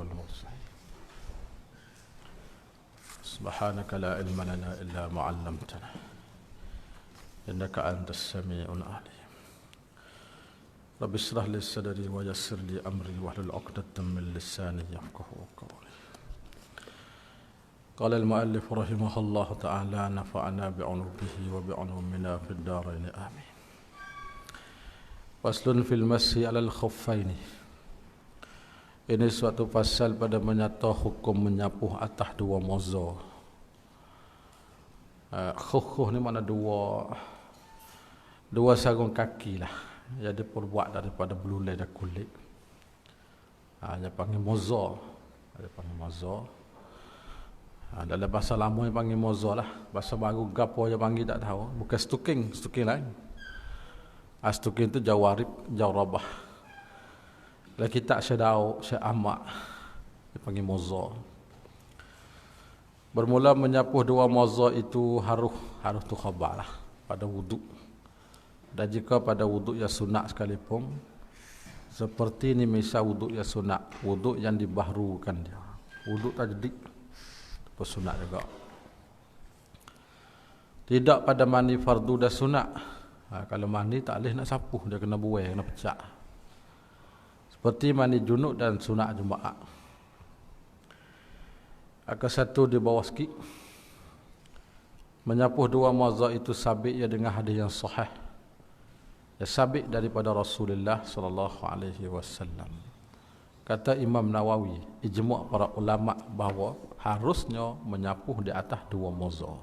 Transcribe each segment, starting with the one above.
والمرسلين سبحانك لا علم لنا إلا ما علمتنا إنك أنت السميع العليم رب اشرح لي صدري ويسر لي أمري واحلل عقدة من لساني يفقهوا قولي. قال المؤلف رحمه الله تعالى نفعنا بعلومه وبعلومنا في الدارين آمين. Faslun fil masyi alal khuffaini. Ini suatu pasal pada menyata hukum menyapuh atas dua moza. Khuf ni mana dua sarung kaki lah. Yang diperbuat daripada belulai dan kulit. Dia panggil moza. Dia panggil moza. Dalam bahasa lama dia panggil moza lah. Bahasa baru gapo dia panggil tak tahu. Bukan stuking lain. Stuking itu jawarib, jawarabah. Kalau kita syedau, syeamak, dipanggil moza. Bermula menyapuh dua moza itu harus tu khabar lah, pada wuduk. Dan jika pada wuduk yang sunat sekalipun, seperti ni misal wuduk yang sunat, wuduk yang dibahrukan dia. Wuduk tajdik, sunat juga. Tidak pada mandi fardu dan sunat. Kalau mandi tak boleh nak sapuh, dia kena buai, kena pecah. Seperti mandi junub dan sunat Jumaat. Akan satu di bawah sikit. Menyapuh dua moza itu sabit ya dengan hadis yang sahih. Ya sabit daripada Rasulullah sallallahu alaihi wasallam. Kata Imam Nawawi, ijma' para ulama bahawa harusnya menyapuh di atas dua moza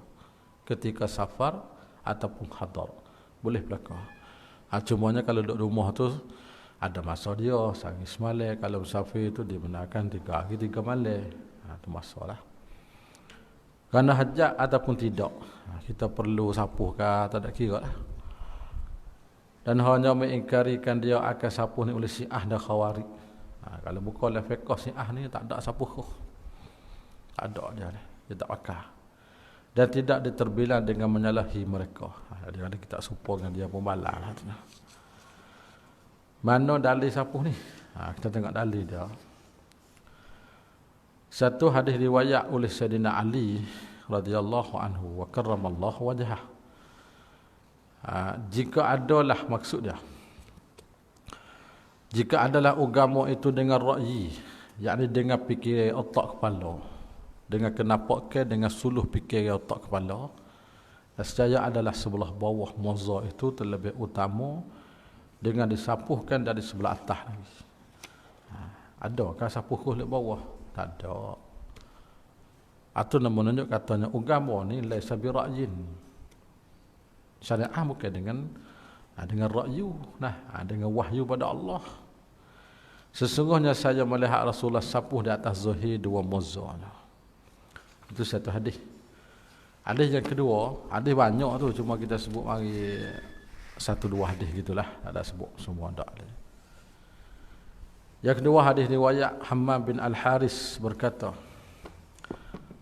ketika safar ataupun hadar. Boleh belaka. Cumanya kalau duduk rumah tu ada masa dia sehari semalam. Kalau musafir tu dibenarkan 3 hari 3 malam. Itu masalah. Kerana hajat ataupun tidak, kita perlu sapuh ke tak ada kira lah. Dan hanya mengingkarikan dia akan sapuh ni oleh Syiah dan Khawarij. Kalau bukan oleh fiqh Syiah ni tak ada sapuh. Tak ada dia ni. Dia tak pakai. Dan tidak diterbilang dengan menyalahi mereka. Jadi ada kita support dengan dia pun balas lah. Mana dalil sapuh ni? Kita tengok dalil dia. Satu hadis riwayat oleh Sayyidina Ali radhiyallahu anhu wa karramallahu wajhah. Jika adalah maksud dia. Jika adalah agama itu dengan ra'yi, yakni dengan fikir otak kepala, dengan kenapakan, dengan suluh fikir otak kepala, nescaya adalah sebelah bawah moza itu terlebih utama dengan disapuhkan dari sebelah atas lagi. Adakah sapuh ke bawah? Tak ada. Atau nak menunjuk katanya agama ni laisa bi ra'yin. Syariah bukan dengan ra'yu, dengan wahyu pada Allah. Sesungguhnya saya melihat Rasulullah sapuh di atas zahir dua moza. Itu satu hadis. Hadis yang kedua, hadis banyak tu, cuma kita sebut mari 1-2 hadis gitulah, tak ada sebut semua dak. Yang kedua hadis riwayat Hammam bin Al-Haris berkata,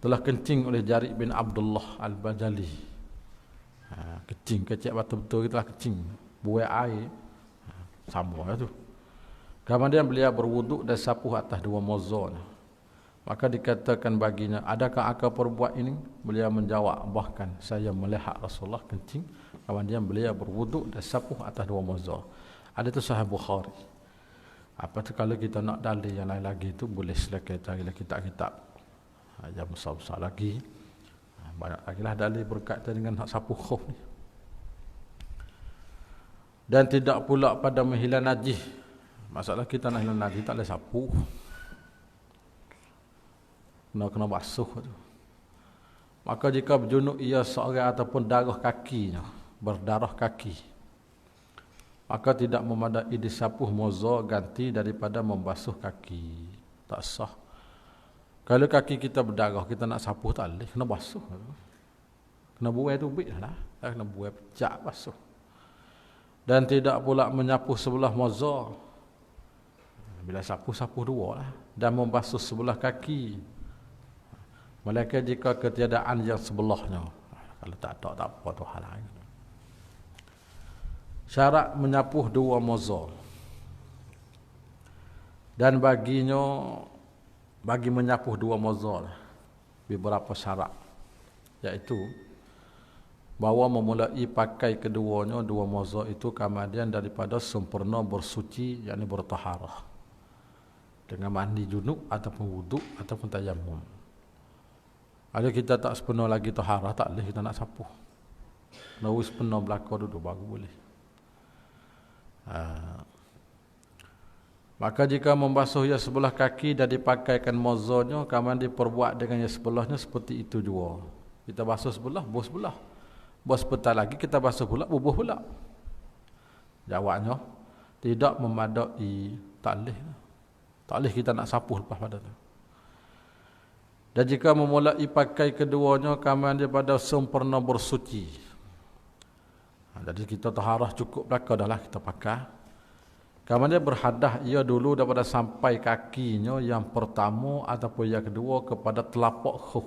telah kencing oleh Jarir bin Abdullah Al-Bajali. Kencing kecil betul-betul kita kencing, buai air. Sama tu. Kemudian beliau berwuduk dan sapuh atas dua moza. Maka dikatakan baginya, adakah akal perbuat ini? Beliau menjawab, bahkan saya melihat Rasulullah kencing. Kemudian beliau berwuduk dan sapuh atas dua moza. Ada tu Sahih Bukhari. Apa tu kalau kita nak dalil yang lain lagi tu, boleh silakan carilah kitab-kitab yang besar-besar lagi. Banyak lagi lah dalil berkaitan dengan hak sapuh khuf ni. Dan tidak pula pada menghilang najis. Masalah kita nak hilang najis tak boleh sapuh. Kena basuh tu. Maka jika berjunuk ia seorang ataupun darah kakinya, berdarah kaki, maka tidak memadai disapuh moza ganti daripada membasuh kaki. Tak sah. Kalau kaki kita berdarah, kita nak sapuh tak boleh, kena basuh. Kena buai tu bit lah. Kena buai pecah basuh. Dan tidak pula menyapuh sebelah moza. Bila sapuh dua lah. Dan membasuh sebelah kaki. Melainkan jika ketiadaan yang sebelahnya. Kalau tak ada, tak apa tu hal lain. Syarat menyapuh dua moza. Dan baginya bagi menyapuh dua moza beberapa syarat, iaitu bahawa memulai pakai keduanya dua moza itu kemudian daripada sempurna bersuci, yakni bertaharah dengan mandi junub ataupun wuduk ataupun tayammum. Ada kita tak sepenuh lagi taharah, tak boleh kita nak sapuh. Nawi sepenuh belakang duduk baru boleh. Maka jika membasuh yang sebelah kaki dan dipakaikan mozanya, kemudian diperbuat dengan yang sebelahnya seperti itu juga. Kita basuh sebelah, buh sebelah. Buh sebentar lagi kita basuh pula, bubuh pula. Jawabnya, tidak memadai, tak boleh. Tak boleh kita nak sapuh lepas pada tu. Dan jika memulai pakai keduanya, kemudian daripada sempurna bersuci. Jadi kita taharah cukup belakang dah lah kita pakai. Kemudian berhadah ia dulu daripada sampai kakinya yang pertama ataupun yang kedua kepada telapak khuf.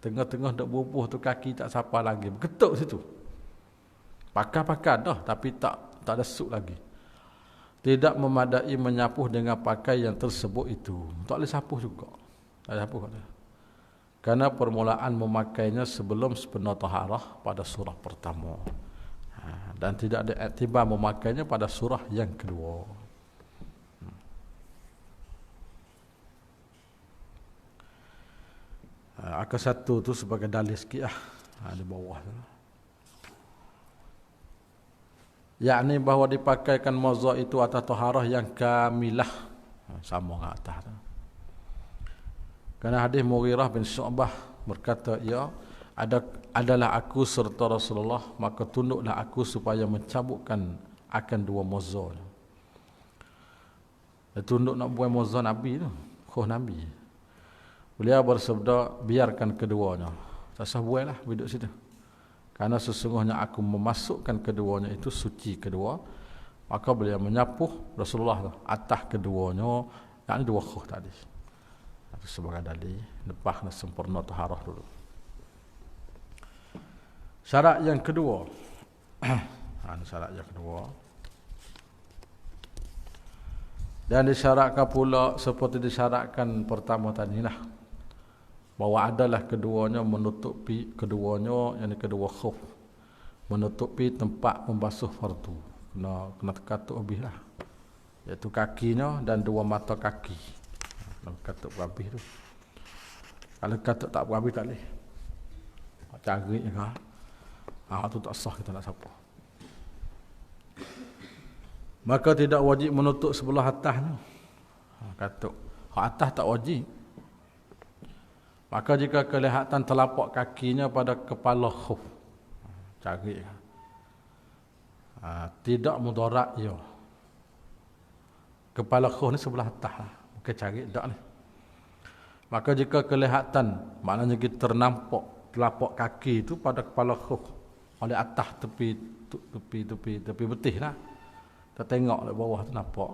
Tengah-tengah dak bubuh tu kaki tak sapa lagi. Berketuk situ. Pakai-pakai dah tapi tak ada suk lagi. Tidak memadai menyapuh dengan pakai yang tersebut itu. Tak boleh sapuh juga. Tak sapuh dah. Karena permulaan memakainya sebelum sepenuh taharah pada surah pertama. Dan tidak ada iktibar memakainya pada surah yang kedua. Akal satu tu sebagai dalil sikit lah. Di bawah tu. Yakni bahawa dipakaikan moza itu atas taharah yang kamilah. Sama dengan atas tu. Kerana hadis Mughirah bin Syu'bah berkata, ya, adalah aku serta Rasulullah, maka tunduklah aku supaya mencabutkan akan dua moza. Tunduk nak buat moza Nabi tu, khuh Nabi. Beliau bersabda, biarkan keduanya. Tak sah buat lah, duduk situ. Karena sesungguhnya aku memasukkan keduanya itu suci kedua. Maka beliau menyapuh Rasulullah tu, atas keduanya, yang dua khuh tadi. Itu sebagai dalil, lepas nak sempurna taharah dulu. Syarat yang kedua. Syarat yang kedua. Dan disyaratkan pula seperti disyaratkan pertama tadi lah. Bahawa adalah keduanya menutupi keduanya, yang kedua khuf. Menutupi tempat membasuh fardu. Kena terkatuk habis lah. Iaitu kakinya dan dua mata kaki. Kena katuk habis tu. Kalau katuk tak habis tak boleh. Cari je kan. Itu tak sah kita nak sapu. Maka tidak wajib menutup sebelah atas tu. Katuk. Atas tak wajib. Maka jika kelihatan telapak kakinya pada kepala khuf. Cari. Tidak mudarat ya. Kepala khuf ni sebelah atas lah. Bukan cari tak ni. Maka jika kelihatan, maknanya kita ternampak telapak kaki itu pada kepala khuf. Oleh atas tepi betih lah. Kita tengok dari bawah tu nampak.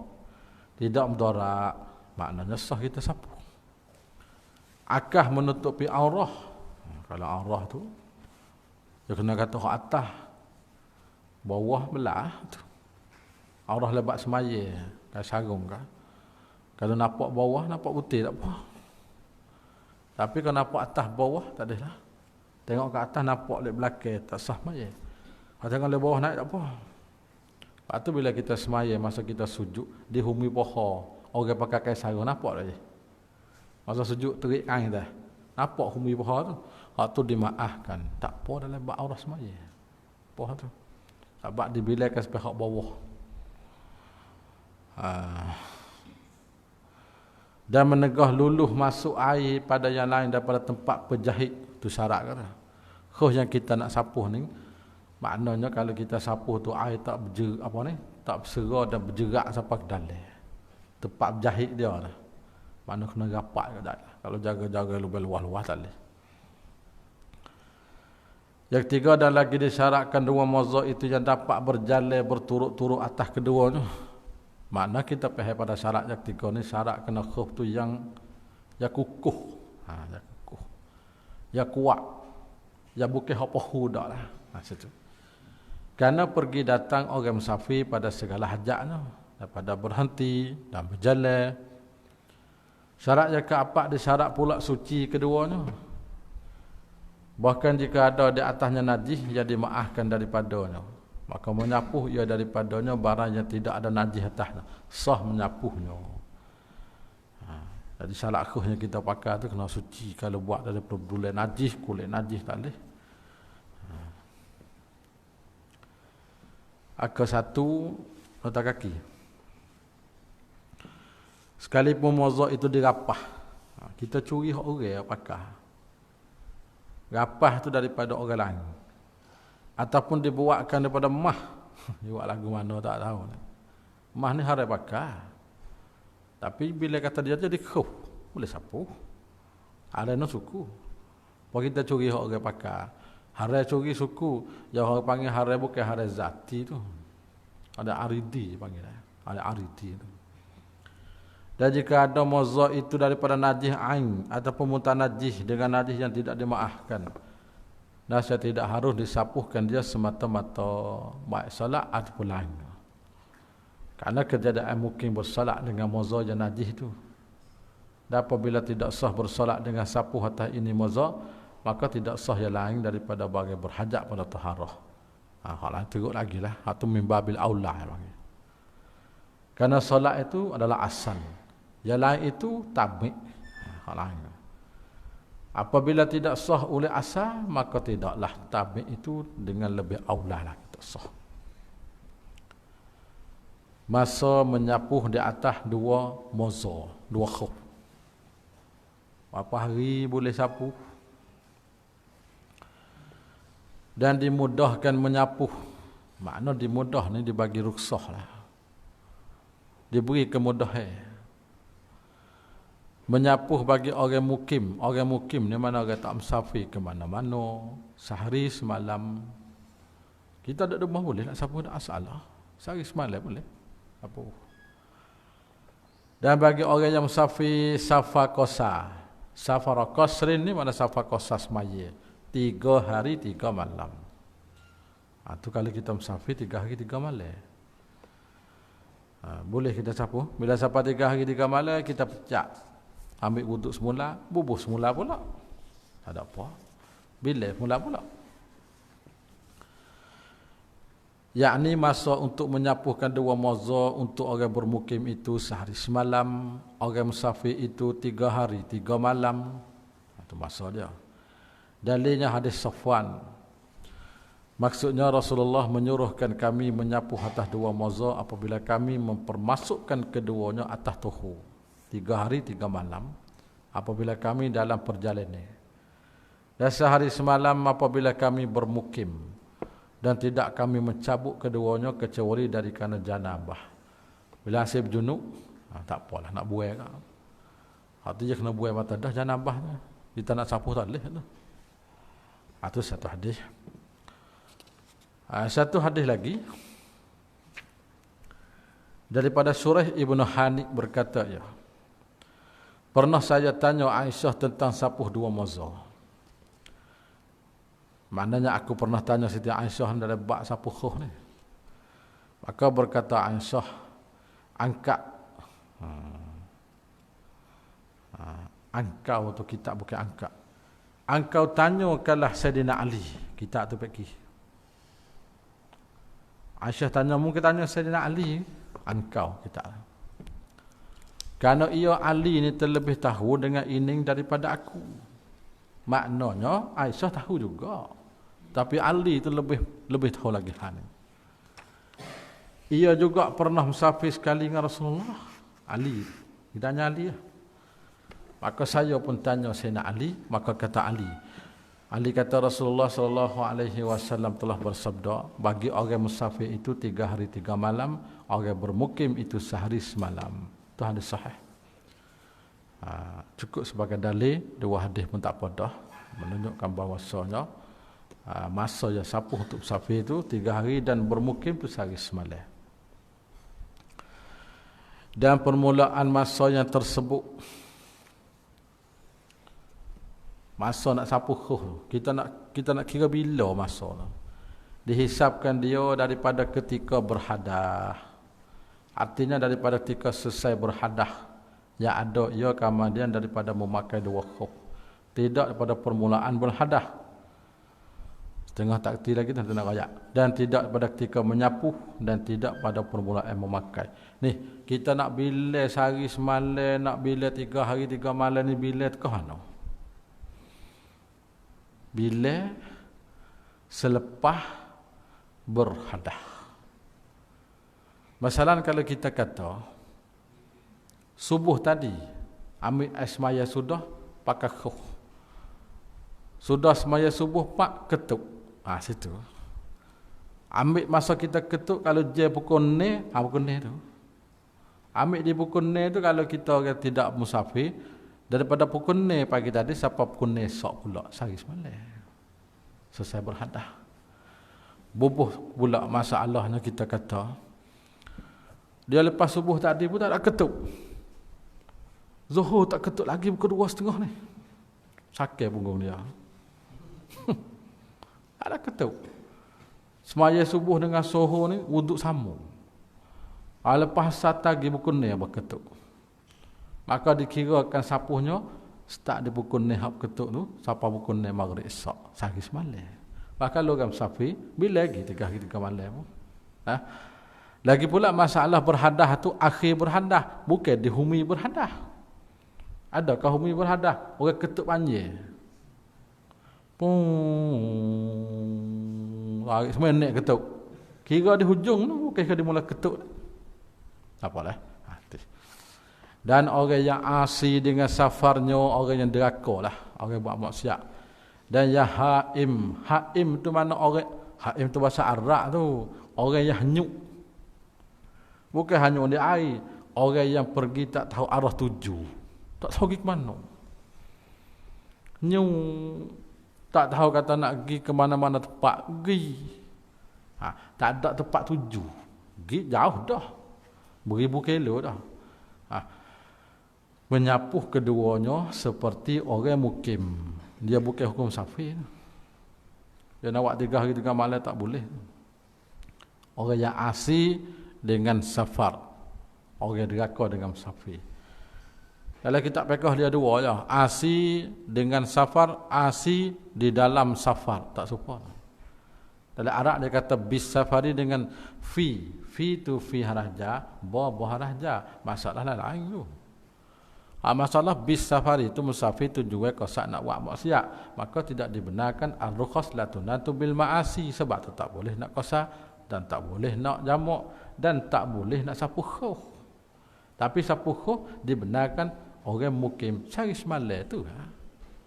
Tidak mudarat. Maknanya sah kita sapu. Akah menutupi aurah. Kalau aurah tu, dia kena kata ke atas. Bawah belah tu. Aurah lebat semaya. Kan sarung kan. Kalau nampak bawah, nampak putih tak apa. Tapi kalau nampak atas bawah, tak ada lah. Tengok ke atas nampak di belakang tak sah semaya. Kalau tengok di bawah naik tak apa. Lepas tu bila kita semaya, masa kita sujud, di humi pohon, orang pakai sarung nampak tak je. Masa sujud terik kain dah. Nampak humi pohon tu. Hak tu dimaafkan. Tak apa dalam bak aurah semaya. Pohon tu. Sebab dibilangkan sampai hak bawah. Dan menegah luluh masuk air pada yang lain daripada tempat pejahit. Itu syarat kan. Khuh yang kita nak sapuh ni, maknanya kalau kita sapuh tu air tak tak bersera dan bergerak sampai ke dalam. Tempat berjahit dia lah. Mana kena rapat ke tak. Kalau jaga-jaga lebih luas-luas tak boleh. Yang ketiga, dan lagi disyaratkan dua moza itu yang dapat berjalan berturut-turut atas keduanya. Makna kita faham pada syarat yang ketiga ni, syarat kena khuf tu yang kukuh. Yang kukuh. Yang kuat. Yang bukan apa-apa dak lah. Situ. Kerana pergi datang orang musafir pada segala hajatnya, daripada berhenti dan berjalan, Syarat yang keempat disyarat pula suci keduanya. Bahkan jika ada di atasnya najis, ia dimaafkan daripadanya. Maka menyapuh ia daripadanya barang yang tidak ada najis atasnya. Sah menyapuhnya. Jadi syarat akhirnya kita pakai tu kena suci. Kalau buat dari perbulan najis, kulit najis tak boleh. Akal satu, nota kaki. Sekalipun mozak itu dirapah, kita curi hak orang pakai. Rapah tu daripada orang lain. Ataupun dibuatkan daripada mah. Dia buat lagu mana tak tahu. Mah ni haram pakai. Tapi bila kata dia jadi khuh, boleh sapu. Ada no suku. Kalau kita curi hak orang pakai. Haram curi suku, yang orang panggil haram bukan haram zati tu. Ada aridi panggil. Ada aridi tu. Dan jika ada mozak itu daripada najis ain ataupun mutanajis dengan najis yang tidak dimaafkan, dan saya tidak harus disapuhkan dia semata-mata baik salat ataupun lain. Karena kejadian mungkin bersalat dengan mozak yang najis itu. Dan apabila tidak sah bersalat dengan sapuh atas ini mozak, maka tidak sah yang lain daripada bagai berhajat pada taharah. Hak lain teruk lagi lah. Hak tu min babil aula panggil. Karena solat itu adalah asal. Yang lain itu tabik. Hak lain. Apabila tidak sah oleh asal, maka tidaklah tabik itu dengan lebih aula lah kita sah. Masa menyapuh di atas dua moza, dua khuf. Berapa hari boleh sapu? Dan dimudahkan menyapuh. Makna dimudah ni dibagi ruksah lah. Diberi kemudahan. Menyapuh bagi orang mukim. Orang mukim ni mana orang tak musafir ke mana-mana. Sehari semalam. Kita ada rumah boleh nak sapuh tak masalah. Sehari semalam boleh. Apa? Dan bagi orang yang musafir safar qasar. Safar qasrin ni mana safar qasar semaya. 3 hari 3 malam. Itu kalau kita musafir 3 hari 3 malam. Boleh kita sapuh. Bila sampai 3 hari 3 malam kita pecah. Ambil wuduk semula, bubuh semula pula. Tak ada apa. Bila semula pula. Yakni masa untuk menyapuhkan dua moza untuk orang bermukim itu sehari semalam. Orang musafir itu 3 hari 3 malam. Itu masa dia. Dalilnya hadis Safwan. Maksudnya Rasulullah menyuruhkan kami menyapuh atas dua moza apabila kami mempermasukkan keduanya atas tuhu. 3 hari 3 malam apabila kami dalam perjalanan. Dan sehari semalam apabila kami bermukim. Dan tidak kami mencabut keduanya kecuali dari kerana janabah. Bila hasil berjunuk, tak apalah nak buai kan. Artinya kena buai mata dah janabah. Kita nak sapuh tak boleh. Itu satu hadis. Satu hadis lagi. Daripada Surah Ibnu Hanik berkata ya. Pernah saya tanya Aisyah tentang sapuh dua moza. Maknanya aku pernah tanya Siti Aisyah dari bab sapuh khuh ni. Maka berkata Aisyah, angkat. Angkau tu kitab bukan angkat. Engkau tanyakanlah Sayyidina Ali. Kitab tu pergi. Aisyah tanya, mungkin tanya Sayyidina Ali. Engkau kitab. Kerana ia Ali ni terlebih tahu dengan ini daripada aku. Maknanya Aisyah tahu juga. Tapi Ali itu lebih tahu lagi hal ini. Ia juga pernah musafir sekali dengan Rasulullah. Ali. Ditanya Ali. Maka saya pun tanya Sayyidina Ali. Maka kata Ali. Ali kata Rasulullah SAW telah bersabda. Bagi orang musafir itu 3 hari 3 malam. Orang bermukim itu sehari semalam. Itu hadis sahih. Cukup sebagai dalil. Dua hadis pun tak apa dah. Menunjukkan bahawasanya masa yang sapuh untuk musafir itu 3 hari dan bermukim itu sehari semalam. Dan permulaan masa yang tersebut, masa nak sapuh kita nak kira bila masa tu. Dihisapkan dia daripada ketika berhadah. Artinya daripada ketika selesai berhadah, yang ada ia kemudian daripada memakai dua khuf. Tidak daripada permulaan berhadah. Setengah takti lagi dan nak rayak. Dan tidak pada ketika menyapu dan tidak pada permulaan memakai. Ni, kita nak bila sehari semalam, nak bila 3 hari 3 malam ni bila ke mana? Bila selepas berhadah. Masalah kalau kita kata subuh tadi ambil air semaya sudah pakai khuf. Sudah semaya subuh pak ketuk. Situ. Ambil masa kita ketuk kalau je pukul ni, pukul ni tu. Ambil di pukul ni tu kalau kita tidak musafir, daripada pukul ni pagi tadi sampai pukul ni esok pula sehari semalam. Selesai berhadah. Bubuh pula masalahnya kita kata dia lepas subuh tadi pun tak ada ketuk. Zuhur tak ketuk lagi pukul 2.30 ni. Sakit punggung dia. Tak ada ketuk. Semaya subuh dengan zuhur ni wuduk sambung. Lepas satu lagi pukul ni berketuk. Maka dikirakan sapuhnya start di pukul ni hab ketuk tu sampai pukul ni maghrib esok sehari semalam. Maka logam safi bila lagi 3 hari 3 malam. Lagi pula masalah berhadah tu akhir berhadah, bukan di humi berhadah. Adakah humi berhadah? Orang ketuk panjang. Lari semenit ketuk. Kira di hujung tu bukan dia mula ketuk. Apalah. Dan orang yang asi dengan safarnya, orang yang deraka lah, orang buat maksiat. Dan yang haim tu mana orang, haim tu bahasa Arab tu, orang yang hanyut. Bukan hanya di air, orang yang pergi tak tahu arah tuju, tak tahu pergi ke mana. Tak tahu kata nak pergi ke mana-mana tempat, pergi. Tak ada tempat tuju. Pergi jauh dah. Beribu kilo dah. Menyapuh keduanya seperti orang mukim. Dia bukan hukum safir. Dia nak buat 3 hari 3 malam tak boleh. Orang yang asi dengan safar. Orang deraka dengan safir. Kalau kita pekah dia dua je. Asi dengan safar, asi di dalam safar. Tak serupa. Dalam Arab dia kata bis safari dengan fi. Fi tu fi harahja, ba harahja. Masalah lain tu. Masalah bis safari itu musafir tu juga kosak nak buat maksiat. Maka tidak dibenarkan al-rukhas la tunatu bil ma'asi. Sebab tu tak boleh nak kosak dan tak boleh nak jamak dan tak boleh nak sapu khuf. Tapi sapu khuf dibenarkan orang mukim sehari semalam tu.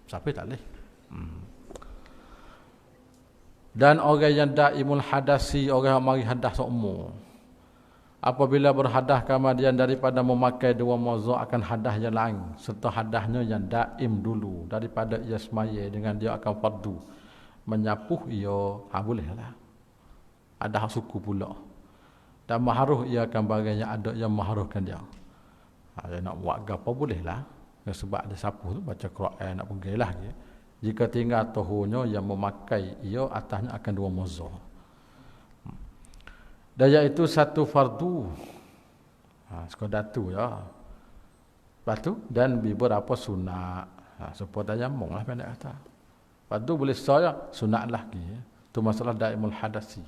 Siapa tak boleh. Dan orang yang daimul hadasi, orang yang mari hadas seumur. Apabila berhadah kemudian daripada memakai 2 mawzu' akan hadah yang lain. Serta hadahnya yang daim dulu. Daripada ia semaya dengan dia akan fardu. Menyapuh ia, boleh lah. Ada hak suku pula. Dan maharuh ia akan bagian yang ada yang maharuhkan dia. Dia nak buat apa boleh lah. Sebab ada sapu tu baca Quran nak pergi lah. Jika tinggal tohunya yang memakai ia atasnya akan 2 mawzu'. Dan iaitu satu fardu. Sekadar tu ya. Lepas tu dan beberapa sunat. Supaya tak nyambung lah pendek kata. Lepas tu boleh saya sunat lagi. Itu masalah daimul hadasi.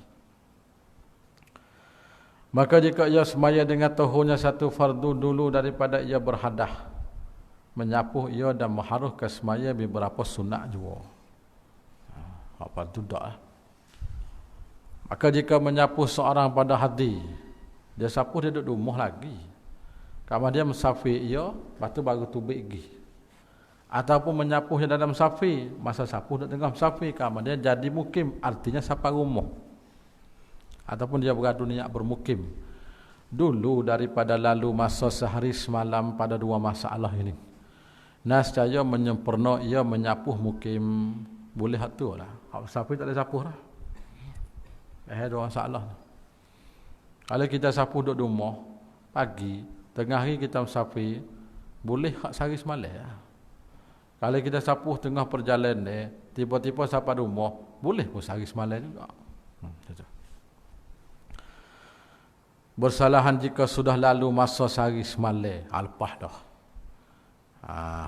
Maka jika ia semaya dengan tohunya satu fardu dulu daripada ia berhadah, menyapuh ia dan mengharuh ke semaya beberapa sunat juga. Apa tu dah. Maka jika menyapuh seorang pada hadi, dia sapuh dia duduk rumah lagi. Kalau dia musafir ia, lepas tu baru tubik pergi. Ataupun menyapuhnya dalam musafir, masa sapuh duduk tengah musafir, kalau dia jadi mukim, artinya sampai rumah. Ataupun dia beradu niat bermukim. Dulu daripada lalu masa sehari semalam pada 2 masalah ini. Nascaya menyempurna ia menyapuh mukim. Boleh hak tu lah. Hak musafir tak boleh sapuh lah. Dua masalah. Kalau kita sapuh duduk rumah, pagi, tengah hari kita musafir, boleh hak sehari semalam lah. Kalau kita sapuh tengah perjalanan, tiba-tiba sampai rumah, boleh pun sehari semalam juga. Bersalahan jika sudah lalu masa sehari semalam, lepas dah.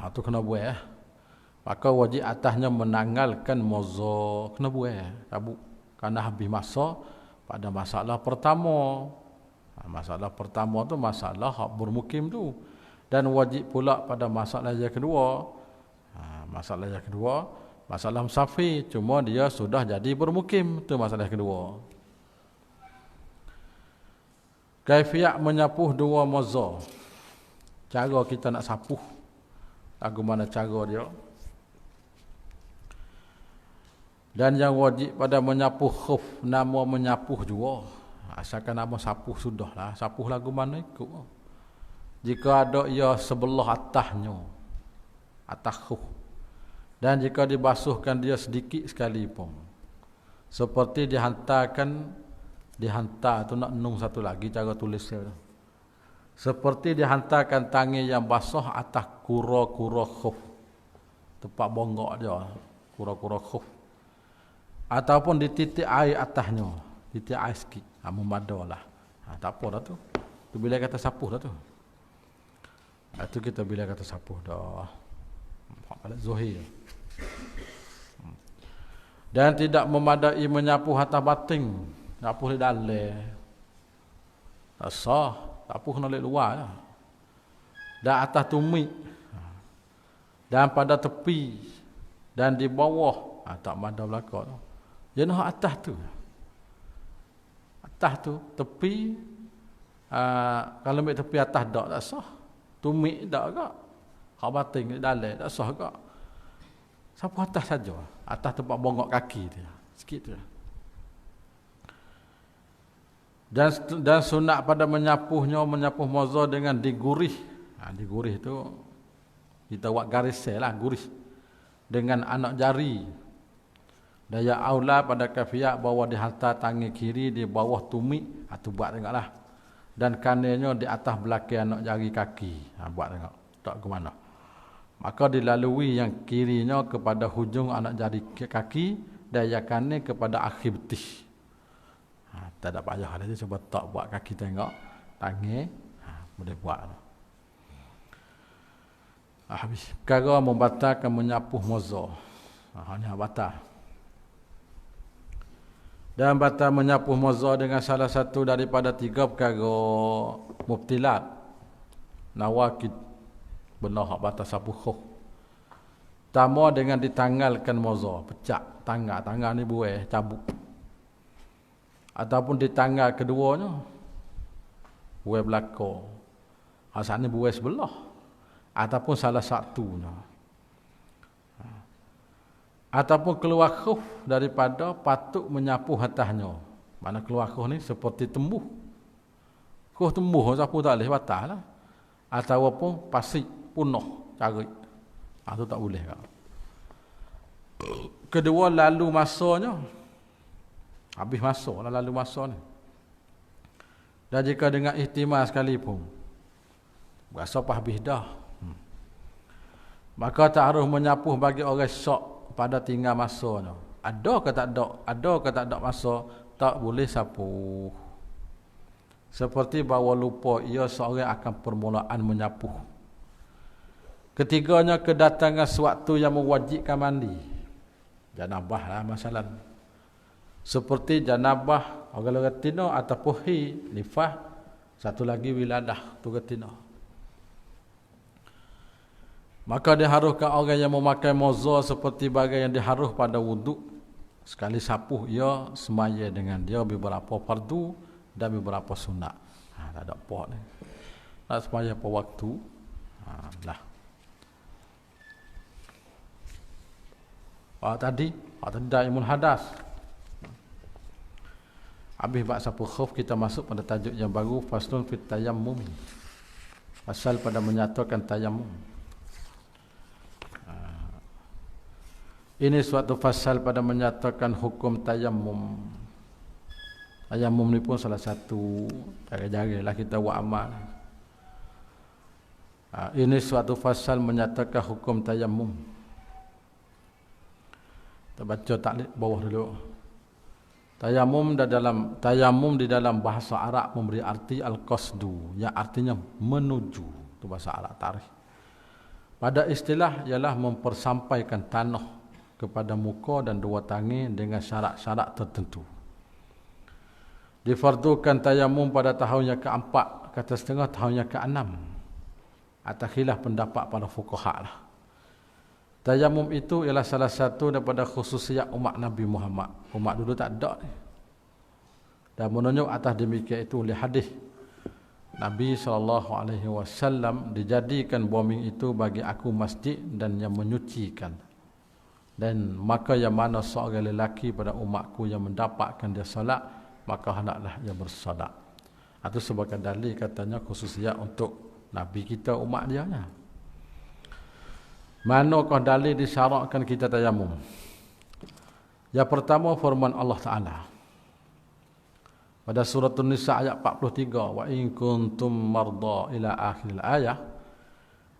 Itu kena buat. Maka wajib atasnya menanggalkan mozo, kena buat, cabut. Karena habis masa pada masalah pertama. Masalah pertama tu masalah hak bermukim tu. Dan wajib pula pada masalah yang kedua. Masalah yang kedua, masalah musafir, cuma dia sudah jadi bermukim, tu masalah yang kedua. Kaifiat menyapuh dua mozo. Cara kita nak sapuh, lagu mana cara dia. Dan yang wajib pada menyapuh khuf, nama menyapuh juga. Asalkan nama sapuh sudahlah, sapuh lagu mana ikut. Jika ada ia sebelah atasnya, atas khuf. Dan jika dibasuhkan dia sedikit sekali pun, seperti dihantar tu nak nung satu lagi cara tulis dia. Seperti dihantarkan tangan yang basah atas kura-kura khuf, tempat bonggok dia, kura-kura khuf. Ataupun di titik air atasnya, titik air sikit, memadalah. Tak apa dah tu. Tu bila kata sapuh dah tu. Itu kita bila kata sapuh dah. Balik Zuhir. Dan tidak memadai menyapuh atas batin, nyapuh di dalam. Tak sah, sapuh kena luar lah. Dan atas tumit. Dan pada tepi dan di bawah, tak mada belakang tu. Jangan atas tu. Atas tu, tepi, kalau ambil tepi atas tak sah. Tumit tak kak. Hak batin di dalam tak sah kak. Sapu atas saja. Atas tempat bongok kaki dia. Sikit tu. Dan sunat pada menyapuh mozo dengan digurih. Digurih tu kita buat garis lah, gurih dengan anak jari. Daya aula pada kafiat bahawa dihantar tangan kiri di bawah tumit, tu buat tengoklah. Dan kanannya di atas belakang anak jari kaki. Buat tengok. Tak ke mana. Maka dilalui yang kirinya kepada hujung anak jari kaki dan yang kanan kepada akhir betis. Tak ada payah dia cuba tak buat kaki tengok. Tangan boleh buat. Habis. Perkara membatalkan menyapuh mozo. Ini batal. Dan batal menyapuh mozo dengan salah satu daripada 3 perkara mubtilat. Nawakid. Benar hak batal sapuh khuf. Pertama dengan ditanggalkan mozo. Pecah. Tangan ni buih. Cabut. Ataupun ditanggal keduanya. Buih belakang. Asal ni buih sebelah. Ataupun salah satunya. Ataupun keluar khuf daripada patut menyapuh atasnya. Mana keluar khuf ni seperti tembuh. Khuf tembuh sapu tak boleh batal lah. Ataupun pasik punah cari. Itu tak boleh kak. Kedua lalu masanya. Habis masa lah lalu masa ni. Dan jika dengan ihtimal sekalipun. Berasa habis dah. Maka tak harus menyapuh bagi orang sok pada tinggal masanya. Ada ke tak ada masa, tak boleh sapuh. Seperti bahawa lupa ia seorang akan permulaan menyapuh. Ketiganya kedatangan sewaktu yang mewajibkan mandi. Janabah lah masalah. Seperti janabah orang retina ataupun nifas. Satu lagi wiladah tu retina. Maka diharuhkan orang yang memakai mozo seperti bagai yang diharuh pada wuduk. Sekali sapuh ia semaya dengan dia beberapa fardu dan beberapa sunat. Tak ada apa ni. Nak semaya apa waktu. Lah. Tadi daimul hadas. Habis bab sapuh khuf kita masuk pada tajuk yang baru, faslun fit tayammum. Pasal pada menyatakan tayammum. Ini suatu fasal pada menyatakan hukum tayammum. Tayammum ni pun salah satu cara-cara lah kita buat amal. Ini suatu fasal menyatakan hukum tayammum. Kita baca taklid bawah dulu. Tayammum di dalam bahasa Arab memberi arti al-qasdu, yang artinya menuju. Itu bahasa Arab tarikh. Pada istilah ialah mempersampaikan tanah kepada muka dan dua tangan dengan syarat-syarat tertentu. Difardukan tayamum pada tahun yang keempat, kata setengah tahun yang keenam. Atas khilaf pendapat para fuqaha lah. Tayamum itu ialah salah satu daripada khususiat umat Nabi Muhammad. Umat dulu tak ada ni. Dan menunjuk atas demikian itu oleh hadis Nabi SAW dijadikan bumi itu bagi aku masjid dan yang menyucikan. Dan maka yang mana seorang lelaki pada umatku yang mendapatkan dia salat, maka hendaklah ia bersolat. Itu sebagai dalil katanya khususiat untuk Nabi kita umat dia. Manakah dalil disyaratkan kita tayamum? Yang pertama firman Allah Ta'ala pada surah An-Nisa ayat 43, wa in kuntum marda ila akhir ayat,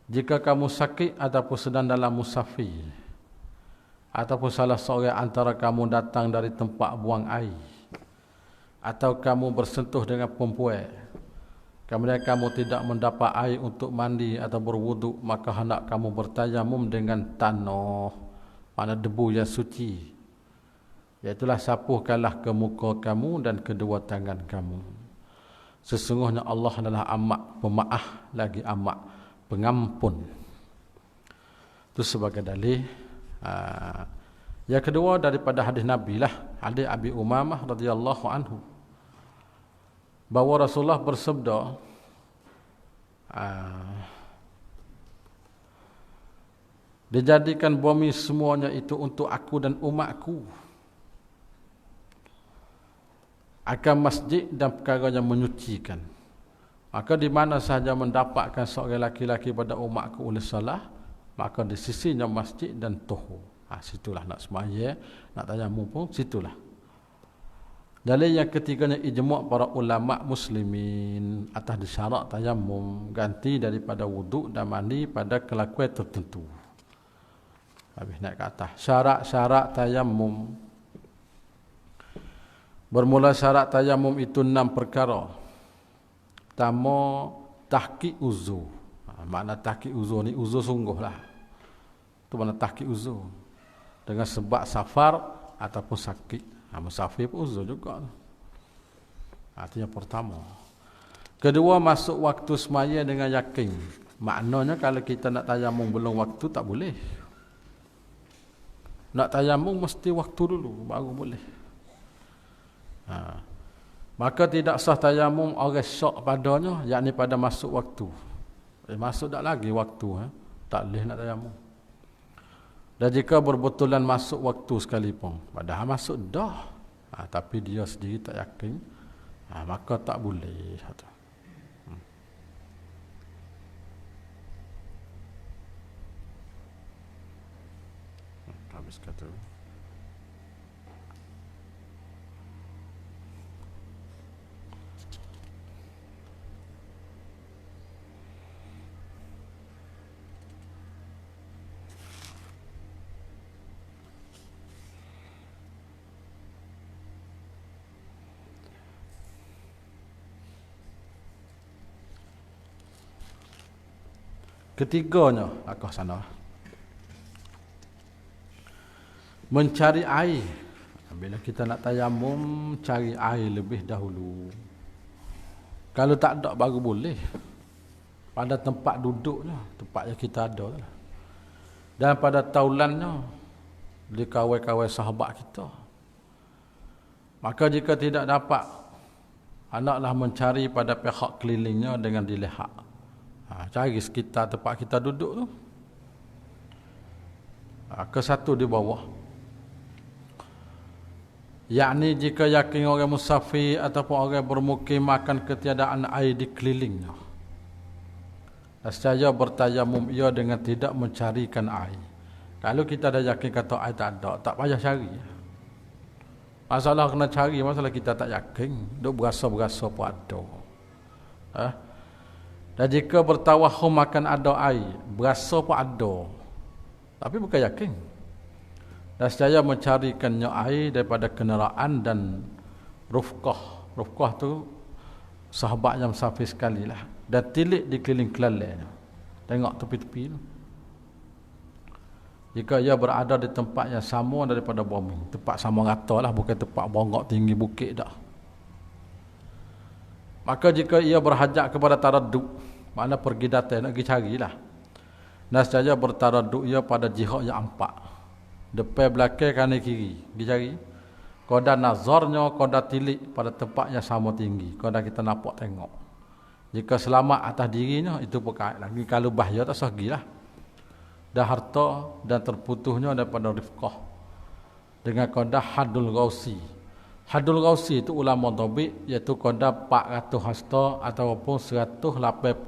jika kamu sakit ataupun sedang dalam musafir, ataupun salah seorang antara kamu datang dari tempat buang air, atau kamu bersentuh dengan perempuan, kemudian kamu tidak mendapat air untuk mandi atau berwuduk, maka hendak kamu bertayamum dengan tanah, mana debu yang suci. Iaitulah sapuhkanlah ke muka kamu dan kedua tangan kamu. Sesungguhnya Allah adalah amat pemaaf lagi amat pengampun. Itu sebagai dalil. Yang kedua daripada hadis Nabi lah, hadis Abi Umamah radhiyallahu anhu, bahawa Rasulullah bersabda, dijadikan bumi semuanya itu untuk aku dan umatku, akan masjid dan perkara yang menyucikan. Maka di mana sahaja mendapatkan seorang laki-laki pada umatku oleh salah, maka di sisinya masjid dan tuhur. Situlah nak semaya, nak tayamum pun situlah. Dalil yang ketiganya ijma' para ulama muslimin atas disyarat tayamum ganti daripada wuduk dan mandi pada kelakuan tertentu. Habis naik ke atas. Syarat-syarat tayamum. Bermula syarat tayamum itu 6 perkara. Pertama, tahqiq uzur. Makna tahqiq uzur ni uzur sungguh lah. Itu makna tahqiq uzur. Dengan sebab safar ataupun sakit. Musafir pun uzur juga. Itu yang pertama. Kedua, masuk waktu semaya dengan yakin. Maknanya kalau kita nak tayamum belum waktu tak boleh. Nak tayamum mesti waktu dulu baru boleh. Maka tidak sah tayamum orang syak padanya, yakni pada masuk waktu. Masuk tak lagi waktu, tak boleh nak tayamum. Dan jika berbetulan masuk waktu sekalipun, padahal masuk dah, tapi dia sendiri tak yakin, maka tak boleh. Habis kata. Ketiganya, akah sana. Mencari air. Bila kita nak tayamum, cari air lebih dahulu. Kalau tak ada baru boleh. Pada tempat duduknya, tempat yang kita ada. Dan pada taulannya, di kawai-kawai sahabat kita. Maka jika tidak dapat, hendaklah mencari pada pihak kelilingnya dengan dilihat. Cari sekitar tempat kita duduk tu. Ke satu di bawah. Yakni jika yakin orang musafir ataupun orang bermukim akan ketiadaan air di kelilingnya, nescaya bertayamum ia dengan tidak mencarikan air. Kalau kita dah yakin kata air tak ada, tak payah cari. Masalah kena cari, masalah kita tak yakin. Duk berasa-berasa pun ada. Dan jika bertawahum akan ada air, berasa pun ada, tapi bukan yakin. Dan saya mencarikannya air daripada kenderaan dan rufqah. Rufqah tu sahabat yang musafir sekali lah. Dan tilik di keliling kelalainya. Tengok tepi-tepi tu. jika ia berada di tempat yang sama daripada bumi, tempat sama rata lah, bukan tempat bongkok tinggi bukit dah. Maka jika ia berhajat kepada taraduk, makna pergi datang nak pergi carilah. Nescaya bertaraduk ia pada jihad yang empat, depan, belakang, kanan, kiri, pergi cari. Koda nazarnya, koda tilik pada tempat yang sama tinggi, koda kita nampak tengok. Jika selamat atas dirinya, itu perkara lagi. Kalau bahaya tak segilah. Dan harta dan terputusnya daripada rifqah dengan koda hadul gausi. Hadul gausi itu ulama tabik, iaitu koda 400 hasta ataupun 184.8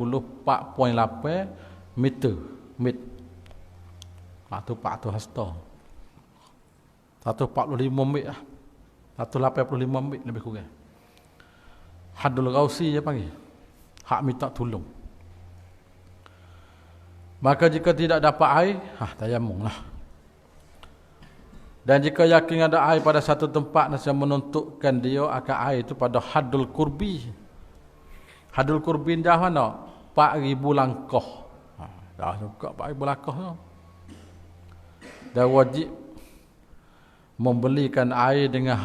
meter. Itu 400 hasta. 145 meter lah. 185 meter lebih kurang. Hadul gausi dia panggil. Hak minta tolong. Maka jika tidak dapat air, tayamum lah. Dan jika yakin ada air pada satu tempat, nasihat menuntukkan dia akan air itu pada hadul kurbi. Hadul kurbi jauh mana? 4,000 langkah. Dah juga 4,000 langkah tu. Dan wajib membelikan air dengan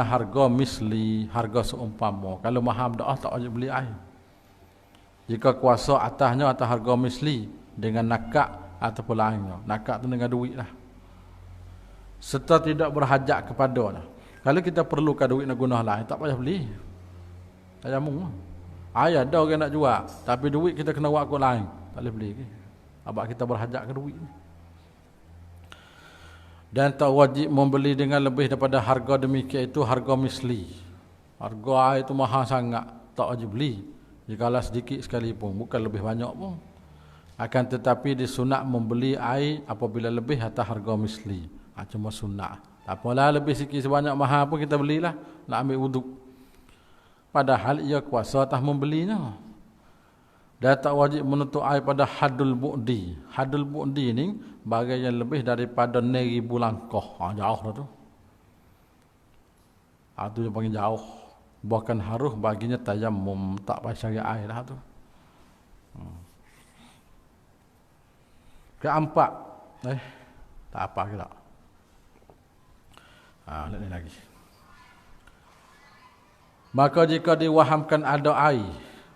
harga misli, harga seumpama. Kalau mahal dah tak wajib beli air. Jika kuasa atasnya atas harga misli dengan nakak ataupun lainnya. Nakak tu dengan duit lah. Serta tidak berhajat kepada. Kalau kita perlukan duit nak guna lain, tak payah beli. Tayamum. Air ada orang nak jual, tapi duit kita kena buat kot lain. Tak boleh beli. Sebab kita berhajat ke duit. Dan tak wajib membeli dengan lebih daripada harga demikian, itu harga misli. Harga air itu mahal sangat, tak wajib beli. Jikalau sedikit sekalipun, bukan lebih banyak pun. Akan tetapi disunat membeli air apabila lebih atas harga misli. Cuma sunat. Tak apalah lebih sikit sebanyak mahal pun kita belilah, nak ambil wuduk. Padahal ia kuasa atas membelinya. Dan tak wajib menuntut air pada hadul bu'di. Hadul bu'di ni bagai yang lebih daripada 9,000 langkah. Jauh dah tu. Itu yang panggil jauh. Bahkan harus baginya tayamum, tak payah cari air dah tu. Keempat. Tak apa ke tak? Ni lagi. Maka jika diwahamkan ada air,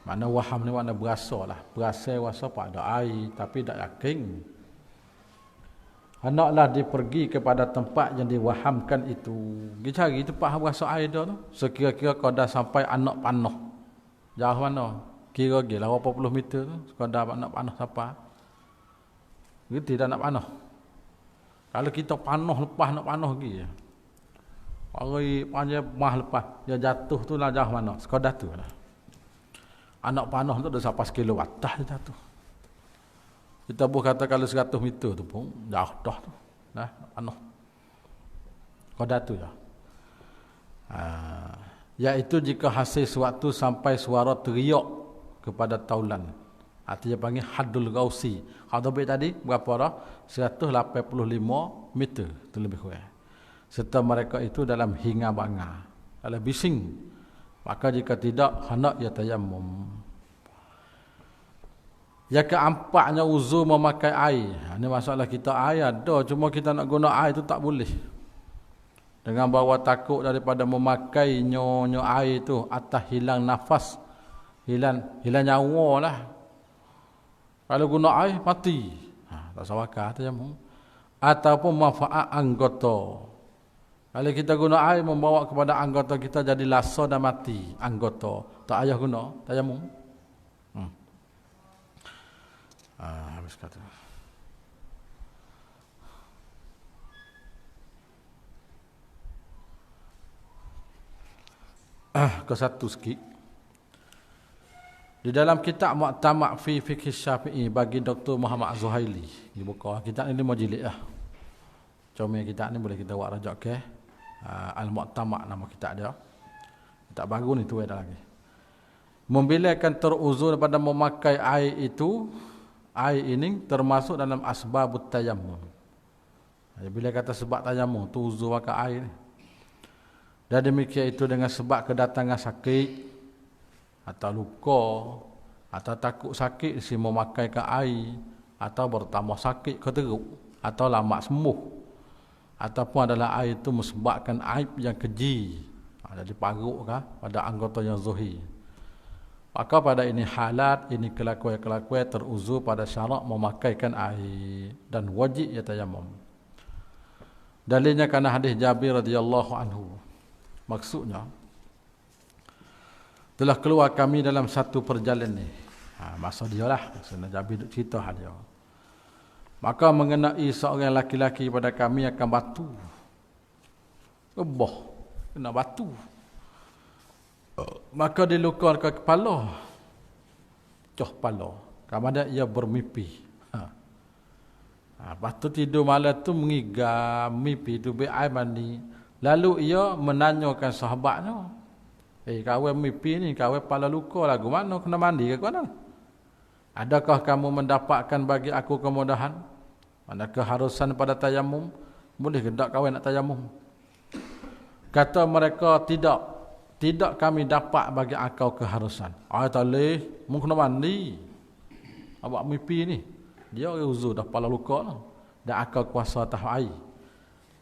mana waham ni makna berasa lah. Berasa rasa pak ada air tapi tak yakin. Hendaklah dipergi kepada tempat yang diwahamkan itu. Dia cari tempat berasa air dia tu. Sekira-kira kau dah sampai anak panah. Jauh mana? Kira-kira 80 meter tu. Kau dah anak panah sampai. Dia tidak nak panah. Kalau kita panah lepas nak panah lagi. Hari panjang mah lepas. Dia jatuh tu lah jauh mana? Sekadar tu lah. Anak panah tu dah sampai 1 kilo atas dia jatuh. Kita boleh kata kalau 100 meter tu pun jauh dah tu. Nah, panah. Sekadar tu lah. Iaitu jika hasil sewaktu sampai suara teriak kepada taulan. Artinya panggil hadul gausi. Hadul tadi berapa dah? 185 meter. Itu lebih kurang. Serta mereka itu dalam hinga banga. Dalam bising. Maka jika tidak, hendak ia tayamum. Yang keempatnya uzur memakai air. Ini masalah kita air ada. Cuma kita nak guna air itu tak boleh. Dengan bawa takut daripada memakainya air itu atas hilang nafas. Hilang nyawa lah. Kalau guna air, mati. Tak sawakah tayamum. Ataupun manfaat anggota. Kalau kita guna air membawa kepada anggota kita jadi lasa dan mati anggota. Tak payah guna tayamum. Habis kata. Ke satu sikit. Di dalam kitab Mu'tamad fi Fiqh Syafi'i bagi Dr. Muhammad Zuhaili. Dibuka kitab ini majlis lah. Comel kitab ni boleh kita buat rajak ke. Al-Mu'tamad nama kitab dia. Kitab baru ni tu ada lagi. Membilakan teruzur daripada memakai air itu, air ini termasuk dalam asbabut tayammum. Bila kata sebab tayammum tu uzur pakai air ni. Dan demikian itu dengan sebab kedatangan sakit atau luka atau takut sakit si memakai ke air atau bertambah sakit ke teruk. atau lama sembuh, ataupun adalah air itu menyebabkan aib yang keji, jadi paruk kah pada anggota yang zuhir. Maka pada ini halat, ini kelakuan-kelakuan teruzur pada syarak memakaikan air dan wajib ia tayammum. Dalilnya kerana hadis Jabir radhiyallahu anhu. Maksudnya telah keluar kami dalam satu perjalanan ni. Masa dia lah, maksudnya Jabir duk cerita hal dia. Maka mengenai seorang laki-laki pada kami akan batu. Kebah, kena batu. Maka dia luka ke kepala. Coh kepala. Kemudian ia bermimpi. Lepas tu tidur malam tu mengigam mimpi tu air mandi. Lalu ia menanyakan sahabatnya. Kawan mimpi ni, kawan kepala luka lagu mana kena mandi ke mana? Adakah kamu mendapatkan bagi aku kemudahan? Mana keharusan pada tayamum? Boleh ke tak kawan nak tayamum? Kata mereka, tidak. Tidak kami dapat bagi akau keharusan. Tak boleh, mu kena mandi. Awak mimpi ni. Dia uzur dah kepala luka lah. Dan akau kuasa tahu air.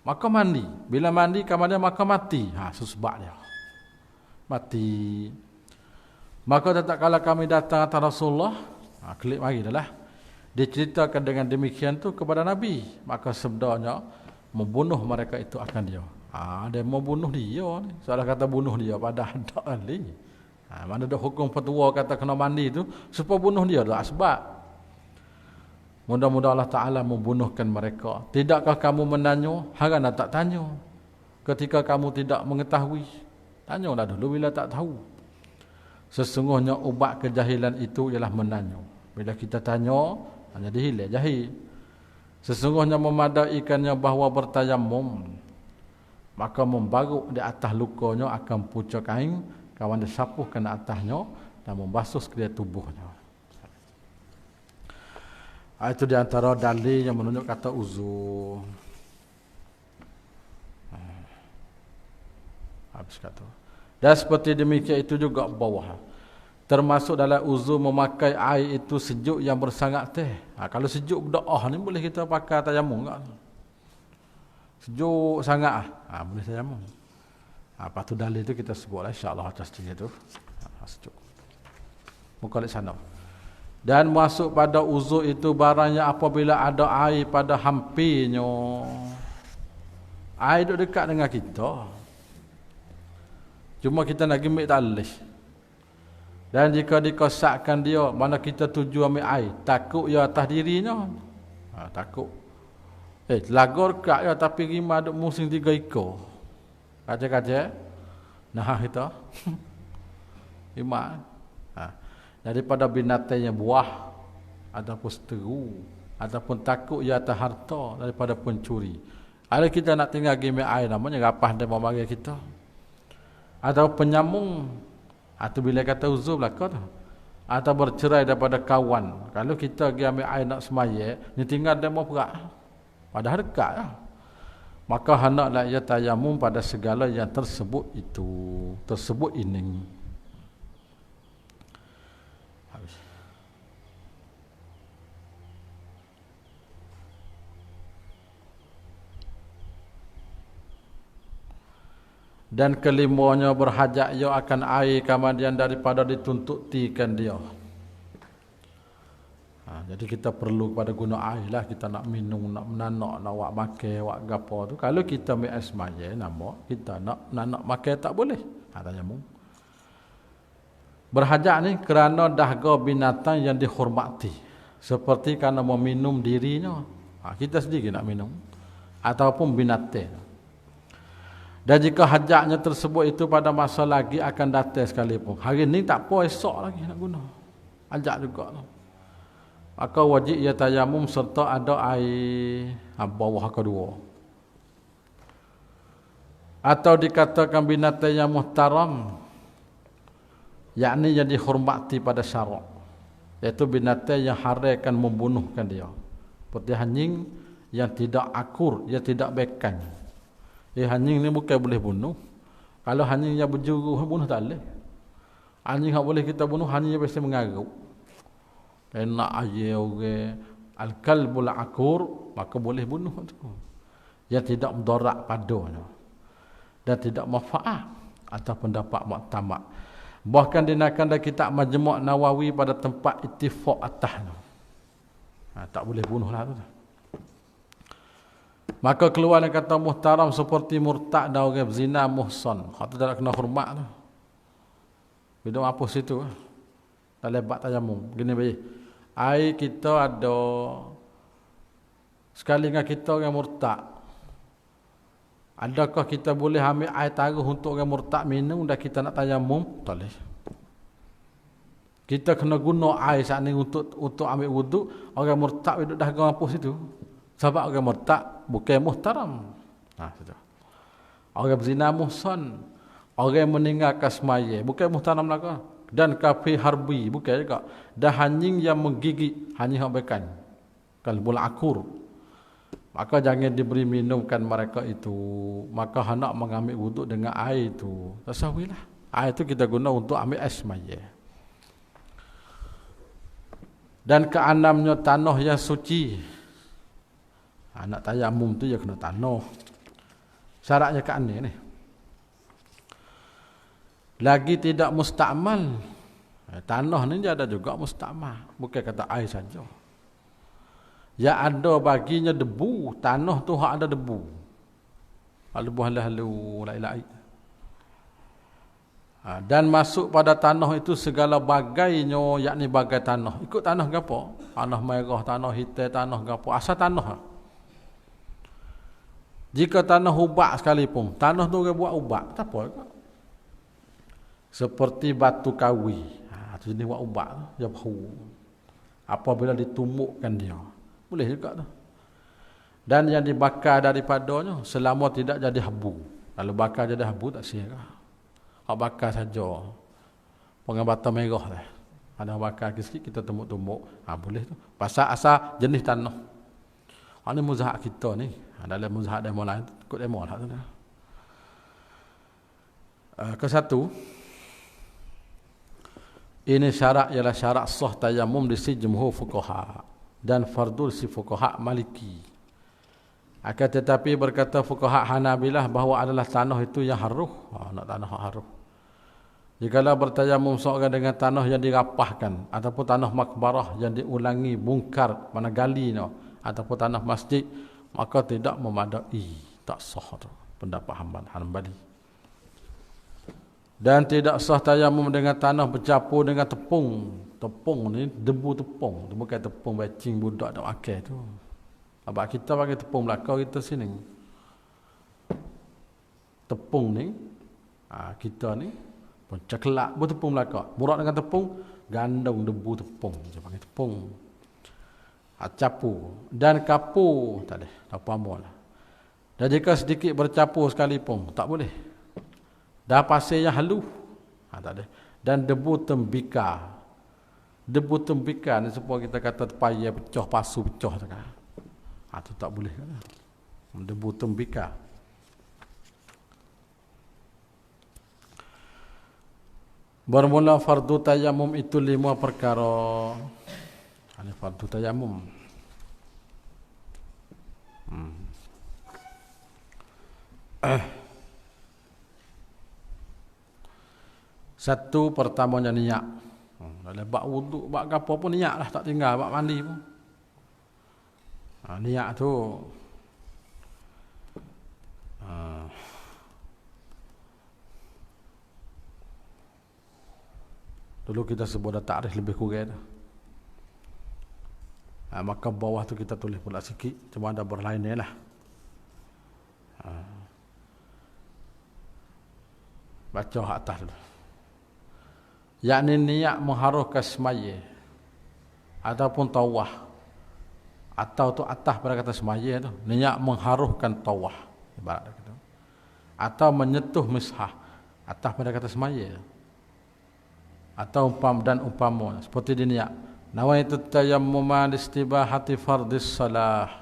Maka mandi. Bila mandi, kemudian maka mati. Sebab dia. Mati. Maka tak kala kami datang atas Rasulullah. Klik mari dah lah. Dia ceritakan dengan demikian tu kepada Nabi. Maka sabdanya, membunuh mereka itu akan dia. Dia mau bunuh dia ni. Salah kata bunuh dia padahal tak kali. Mana ada hukum fatwa kata kena mandi tu supaya bunuh dia tak sebab. Mudah-mudahan Allah Ta'ala membunuhkan mereka. Tidakkah kamu menanya? Harana tak tanya. Ketika kamu tidak mengetahui, tanyalah dulu bila tak tahu. Sesungguhnya ubat kejahilan itu ialah menanya. Bila kita tanya, hanya dihilang jahil. Sesungguhnya memadaikannya bahawa bertayamum, maka membaruk di atas lukanya akan pucuk kain, kawan disapuh kena atasnya dan membasuh sekalian tubuhnya. Itu di antara dalil yang menunjuk kata uzur. Habis kata. Dan seperti demikian itu juga bawah. Termasuk dalam uzur memakai air itu sejuk yang bersangat teh. Kalau sejuk berdoa ni boleh kita pakai tayamum tak? Sejuk sangat boleh tayamum. Lepas tu dalil tu kita sebutlah insya-Allah atas cerita tu. Sejuk. Muka di sana. Dan masuk pada uzur itu barangnya apabila ada air pada hampirnya. Air duduk dekat dengan kita. Cuma kita nak ambil talih. Dan jika dikosakkan dia, mana kita tuju ambil air, takut ia atas dirinya. Takut. Telagor dekat ya, tapi rimah duk musim 3 ekor. Kaca-kaca. Nah kita. Rimah. Daripada binatang yang buah ataupun seteru ataupun takut ia atas harta daripada pencuri. Kalau kita nak tinggal game air namanya rapah dia memari kita. Atau penyambung atau bila kata uzur belaka tu. Atau bercerai daripada kawan. Kalau kita pergi ambil air nak semaya, ni tinggal dia mau perak. Padahal dekat lah. Maka hendaklah ia tayamum pada segala yang tersebut itu, tersebut ini. Habis. Dan kelimanya berhajat ia akan air kemudian daripada dituntutikan dia. Jadi kita perlu pada guna air lah. Kita nak minum, nak menanak, nak wak makan, wak gapo tu. Kalau kita ambil air semaya, nama kita nak menanak makan tak boleh. Tayamum. Berhajat ni kerana dahaga binatang yang dihormati. Seperti kerana meminum dirinya. Kita sendiri nak minum. Ataupun binatang. Dan jika hajatnya tersebut itu pada masa lagi akan datang sekalipun. Hari ni tak apa, esok lagi nak guna. Hajat juga tu. Maka wajib ia tayamum serta ada air bawah kedua. Atau dikatakan binatang yang muhtaram, yakni yang dihormati pada syarak, iaitu binatang yang haram akan membunuhkan dia. Seperti anjing yang tidak akur, yang tidak bekan. Anjing ni bukan boleh bunuh. Kalau anjing yang berjuru bunuh tak boleh. Anjing yang boleh kita bunuh, anjing yang biasa mengarut. Enak aje orang al-kalbul akur, maka boleh bunuh tu. Yang tidak mudarat padanya dan tidak manfaat atau pendapat muktamad. Bahkan dinakan dari kitab Majmu' Nawawi pada tempat ittifaq atas tu. Tak boleh bunuhlah tu. Maka keluar yang kata muhtaram seperti murtad dan orang berzina muhsan. Hak tu tak kena hormat tu. Bila apa situ? Tak lebat tayamum. Gini baik. Air kita ada sekali dengan kita orang murtad. Adakah kita boleh ambil air taruh untuk orang murtad minum dan kita nak tayamum? Tak boleh. Kita kena guna air saat ni untuk ambil wuduk. Orang murtad duduk dah apa situ. Sebab orang murtad bukan muhtaram. Situ. Orang berzina muhsan. Orang meninggalkan semaya bukan muhtaram lagi. Dan kafir harbi bukan juga. Dan anjing yang menggigit anjing habakan. Kalbul akur. Maka jangan diberi minumkan mereka itu. Maka hendak mengambil wuduk dengan air itu. Tasawilah. Air itu kita guna untuk ambil air semaya. Dan keenamnya tanah yang suci. Nak tayamum tu ya kena tanah. Syaratnya keenam ni. Lagi tidak mustakmal. Tanah ni dia ada juga mustakmal. Bukan kata air saja. Yang ada baginya debu. Tanah tu hak ada debu. Debu halu-halu. Dan masuk pada tanah itu segala bagainya, yakni bagai tanah. Ikut tanah ke apa? Tanah merah, tanah hitam, tanah ke apa? Asal tanah. Jika tanah ubat sekalipun, tanah tu orang buat ubat. Tak apa. Seperti batu kawi. Itu jenis buat ubat. Dia bau. Apabila ditumukkan dia. Boleh juga tu. Dan yang dibakar daripadanya selama tidak jadi habu. Kalau bakar jadi habu tak sirah. Hak bakar saja. Pengabatan merah lah. Ada bakar sikit kita tumuk-tumuk. Boleh tu. Pasal asal jenis tanah. Ini muzahak kita ni. Dalam muzahak demo lain. Ikut demo lah tu. Kesatu. Ini syarat ialah syarat sah tayamum di si jumhur fuqaha. Dan fardul si fuqaha maliki. Akan tetapi berkata fuqaha Hanabilah bahawa adalah tanah itu yang haruh. Nak tanah haruh. Jikalau bertayamum seorang dengan tanah yang dirapahkan ataupun tanah makbarah yang diulangi bungkar mana gali ataupun tanah masjid, maka tidak memadai, tak sah tu pendapat Hanbali. Dan tidak sah tayamum dengan tanah bercampur dengan tepung. Tepung ni debu tepung. Dia bukan tepung bacing budak tak pakai tu. Abang kita pakai tepung belakang kita sini. Tepung ni kita ni ceklat buat tepung belakang. Murat dengan tepung, gandung debu tepung. Dia pakai tepung. Campur dan kapur tak boleh. Tak apa lah. Dan jika sedikit bercampur sekalipun tak boleh. Dah pasir yang halus. Tak ada. Dan debu tembikar. Debu tembikar ni supaya kita kata terpayar pecah, pasu pecah tu kan. Tu tak boleh kan. Debu tembikar. Bermula fardu tayamum itu 5 perkara. Ini fardu tayamum. Satu pertamanya niat. Dalam bab wuduk, bab apa pun niat lah, tak tinggal bab mandi pun. Niat tu dulu kita sebut dah takrif lebih kurang dah. Maka bawah tu kita tulis pula sikit, cuma ada berlainan lah. Baca hak atas dulu. Yakni niat mengharuhkan semaya ataupun tawah. Atau tu atas pada kata semaya tu, niat mengharuhkan tawah ibarat gitu. Atau menyentuh mishah atas pada kata semaya. Atau umpama seperti di niat nawaitu tayammuma listibahati fardhis salah.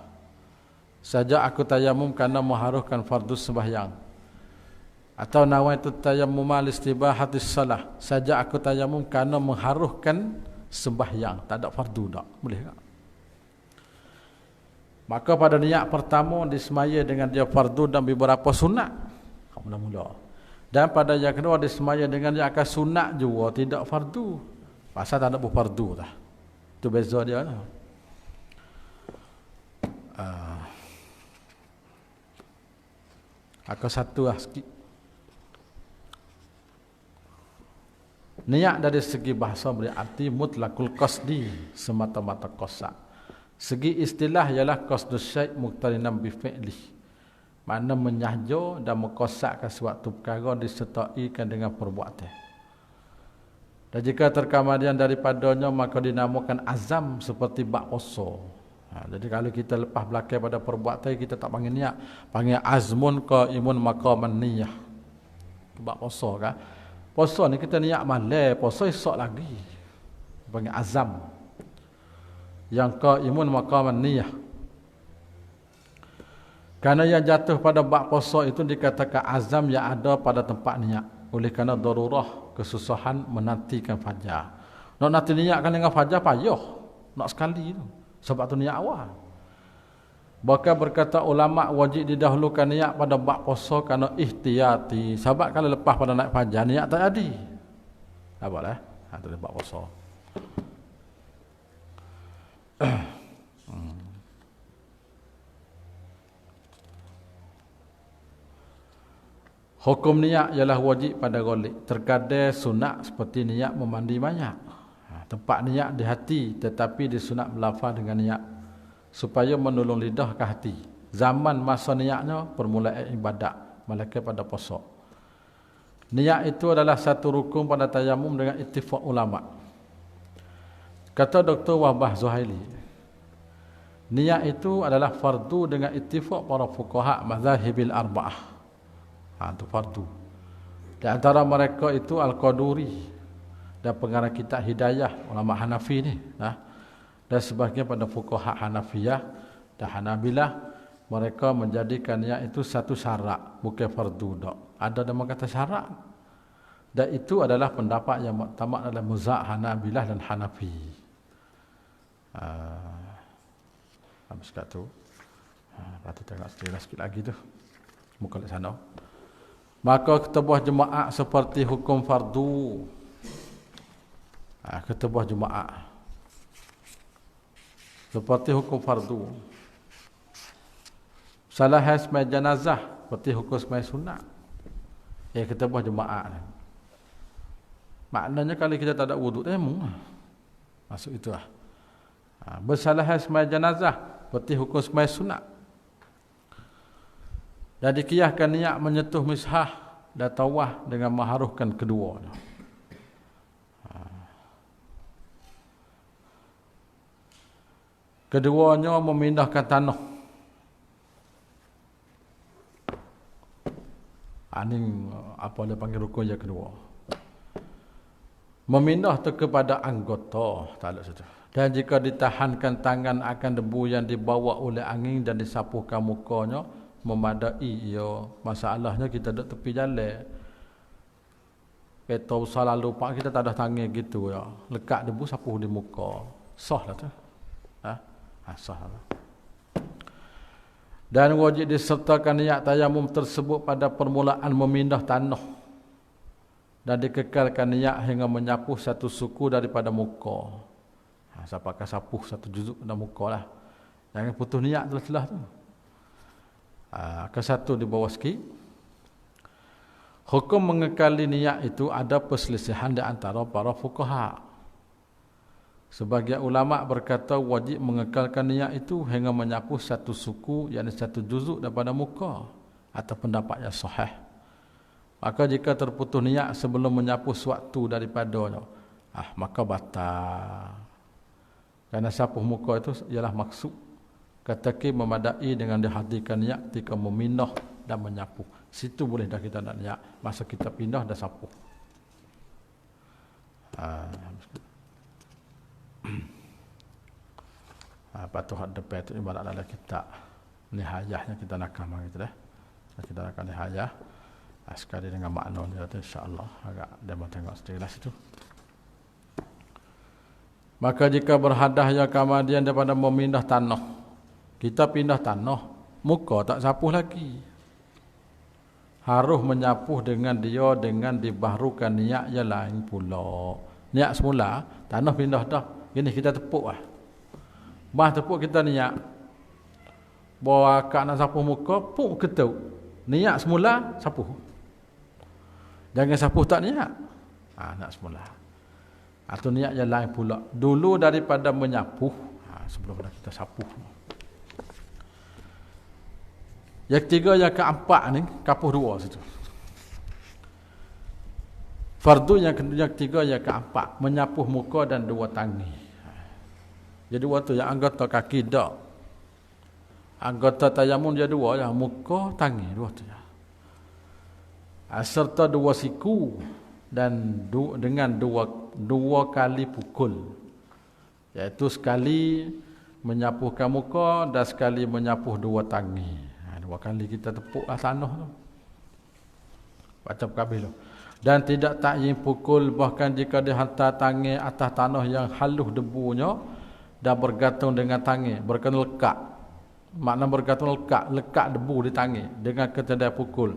Saja aku tayamum kerana mengharuhkan fardus sembahyang. Atau nawaitu tayammuma listibahatis salah. Saja aku tayamum kerana mengharuhkan sembahyang. Tak ada fardu tak? Boleh tak? Maka pada niat pertama disemaya dengan dia fardu dan beberapa sunat. Mula-mula. Dan pada yang kedua disemaya dengan dia akan sunat juga, tidak fardu. Pasal tak ada berfardu dah. Itu beza dia lah. Aku satu lah sikit. Niat dari segi bahasa berarti mutlaqul qasdi, semata-mata qasad. Segi istilah ialah qasdus syai' muqtarinam bi fi'li. Makna menyahjo dan mengqasadkan suatu perkara disertaikan dengan perbuatan. Dan jika terkemudian daripadanya maka dinamakan azam seperti bab puasa. Jadi kalau kita lepas belakang pada perbuatan kita tak panggil niat, panggil azmun qaimun maqaman niyah. Bab puasa kan. Puasa ni kita niat malam, puasa esok lagi. Panggil azam. Yang qaimun maqaman niyah. Kerana yang jatuh pada bab puasa itu dikatakan azam yang ada pada tempat niat. Oleh kerana darurah, kesusahan menantikan fajar. Nak nanti niatkan dengan fajar payah. Nak sekali tu. Sebab tu niat awal. Bahkan berkata ulama wajib didahulukan niat pada bab puasa kerana ihtiyati. Sebab kalau lepas pada naik fajar niat tak jadi. Apa lah? Itu dia bab puasa. Hukum niat ialah wajib pada ghalib. Terkadang sunat seperti niat memandi mayat. Tempat niat di hati tetapi disunat melafaz dengan niat supaya menolong lidah ke hati. Zaman masa niatnya permulaan ibadat malaikat pada puasa. Niat itu adalah satu rukun pada tayamum dengan ittifaq ulama. Kata Dr. Wahbah Zuhaili, niat itu adalah fardu dengan ittifaq para fuqaha mazhabil arba'ah. Itu fardu. Di antara mereka itu Al-Qaduri dan pengarang kitab Hidayah ulama Hanafi ni, dan sebahagian pada fuqaha Hanafiyah dan Hanabilah, mereka menjadikan niat itu satu syarat, bukan fardu dak. Ada nama kata syarat. Dan itu adalah pendapat yang muktamad dalam mazhab Hanabilah dan Hanafi. Habis kat tu. Patut tengok sikit lagi tu. Muka di sana. Maka ketubah jemaah seperti hukum fardu. Ketubah jemaah seperti hukum fardu. Salah semai jenazah seperti hukum semai sunat. Ketubah jemaah. Maknanya kalau kita tak ada wuduk temu. Masuk itulah. Bersalah semai jenazah seperti hukum semai sunat. Dan dikiyahkan niat menyentuh mishah dan tawaf dengan mengharukan kedua. Keduanya memindahkan tanah. Ini apa dia panggil rukun yang kedua. Memindah tu kepada anggota. Tak ada situ. Dan jika ditahankan tangan akan debu yang dibawa oleh angin dan disapuhkan mukanya, memadai. Masalahnya kita duduk tepi jalan. Kereta besar lalu pak kita tak ada tangan gitu ya. Lekat debu sapuh di muka. Sah lah tu. Sah lah. Dan wajib disertakan niat tayamum tersebut pada permulaan memindah tanah. Dan dikekalkan niat hingga menyapuh satu suku daripada muka. Siapakah sapuh satu juzuk pada muka lah. Jangan putus niat telah-telah tu. Ke satu di bawah sikit. Hukum mengekali niat itu ada perselisihan di antara para fuqaha. Sebagian ulama berkata wajib mengekalkan niat itu hingga menyapu satu suku, yakni satu juzuk daripada muka, atau pendapat yang sahih. Maka jika terputus niat sebelum menyapu suatu daripadanya, maka batal. Kerana sapuh muka itu ialah maksud Kataki memadai dengan dihadirkan niat ketika memindah dan menyapu. Situ boleh dah kita nak niat. Masa kita pindah dah sapu. Patuh depan itu ibarat dalam kitab nihayahnya kita nak kamar gitu dah. Kita nak nihayah. Sekali dengan makna dia tu insya-Allah agak demo tengok sejelas itu. Maka jika berhadah ya kemudian daripada memindah tanah, kita pindah tanah, muka tak sapuh lagi. Harus menyapuh dengan dia dengan dibaharukan niat yang lain pula. Niat semula, tanah pindah dah. Gini kita tepuk lah. Bah tepuk kita niat. Bawa akak nak sapuh muka, puk ketuk. Niat semula, sapuh. Jangan sapuh tak niat. Nak semula. Atau niat yang lain pula. Dulu daripada menyapuh, sebelum kita sapuh. Yang ketiga, yang keempat ni, kapuh dua situ. Fardu yang ketiga, yang keempat, menyapuh muka dan dua tangan. Jadi waktu yang anggota kaki dak. Anggota tayamun dia dua, yang muka, tangan, dua tu. Serta dua siku dan dengan dua kali pukul. Iaitu sekali menyapuhkan muka dan sekali menyapuh dua tangan. Dua kali kita tepuk tanah tu. Baca kabel tu. Dan tidak takyin pukul bahkan jika dihantar tangan atas tanah yang halus debunya dan bergantung dengan tangan, berkena lekat. Makna bergantung lekat debu di tangan dengan ketendai pukul.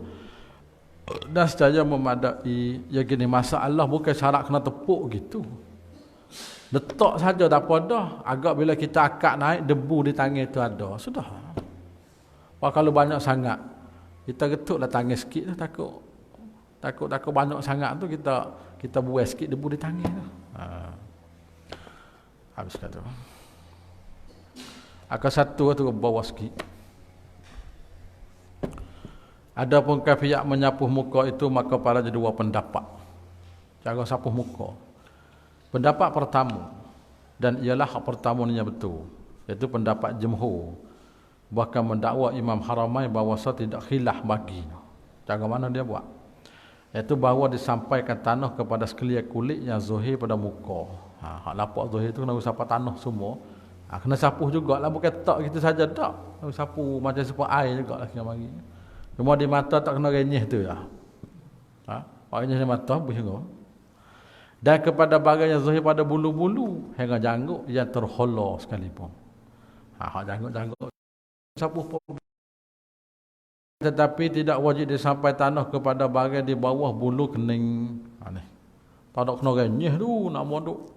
Dan secara memadai, ya gini, masalah bukan syarat kena tepuk gitu. Letak saja tak apa dah. Agak bila kita akak naik, debu di tangan itu ada. Sudah. Kalau banyak sangat, kita getuklah tangan sikit lah, takut banyak sangat tu kita buai sikit debu di tangan tu. Habis kata. Akak satu tu bawah sikit. Adapun kafiat menyapuh muka itu maka pada dua pendapat. Cara sapuh muka. Pendapat pertama, dan ialah hak pertama ni betul, iaitu pendapat jumhur. Bahkan mendakwa Imam Haramain bahawa tidak khilaf bagi. Cara mana dia buat? Iaitu bahawa disampaikan tanah kepada sekalian kulit yang zuhir pada muka. Hak lapak zuhir tu kena sapu tanah semua. Kena sapuh jugalah, bukan tak gitu saja tak. Kena sapu macam sapu air jugalah kena bagi. Cuma di mata tak kena renyih tu lah. Renyih di mata boleh. Dan kepada bagian yang zuhir pada bulu-bulu hingga janggut yang terholor sekalipun. Hak janggut-janggut sapuh pun. Tetapi tidak wajib disampai tanah kepada bahagian di bawah bulu kening. Tak ada kena renyih tu nak modok.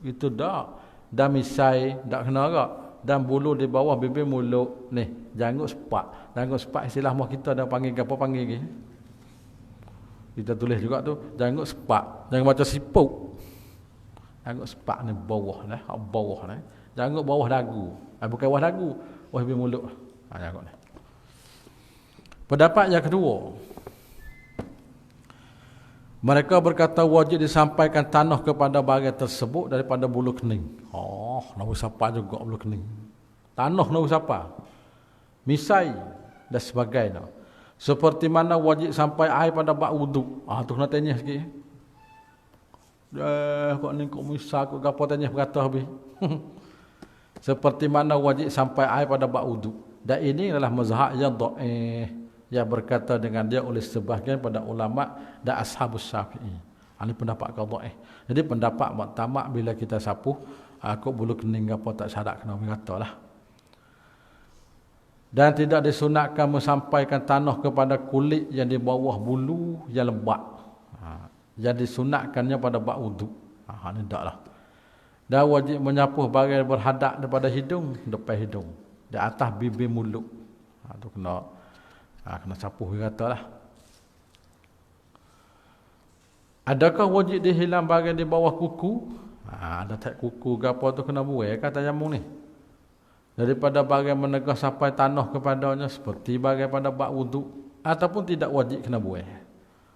Itu dah. Dan misai tak kena agak. Dan bulu di bawah bibir mulut ni janggut sepak. Janggut sepak istilah mak kita dah panggil apa panggil ke? Kita tulis juga tu janggut sepak. Jangan macam sipuk. Janggut sepak ni bawah lah, bawah ni. Janggut bawah dagu. Bukan bawah dagu. Wah bibir mulut. Janggut ni. Pendapat yang kedua, mereka berkata wajib disampaikan tanah kepada bahagian tersebut daripada bulu kening. Nak usapa juga bulu kening. Tanah nak usapa. Misai dan sebagainya. Seperti mana wajib sampai air pada bak wuduk. Tu kena tanya sikit. Kok ni kok misai kok gapo tanya berkata habis. Seperti mana wajib sampai air pada bak wuduk. Dan ini adalah mazhab yang dhaif. Yang berkata dengan dia oleh sebahagian pada ulama dan ashabus Syafi'i. Ini pendapat dhaif. Jadi pendapat muktamad bila kita sapuh, kok bulu kening apa tak syarat kena berkatalah. Dan tidak disunatkan mensampaikan tanah kepada kulit yang di bawah bulu yang lebat. Yang disunatkannya pada bak wuduk. Ini taklah. Dan wajib menyapuh bahagian berhadap daripada hidung, depan hidung. Di atas bibir mulut. Itu kena sapuh katalah. Adakah wajib dihilang bahagian di bawah kuku? Ada tak kuku ke apa tu kena buai kata jamu ni. Daripada bahagian menegah sampai tanah kepadanya seperti bahagian pada bak wuduk ataupun tidak wajib kena buai.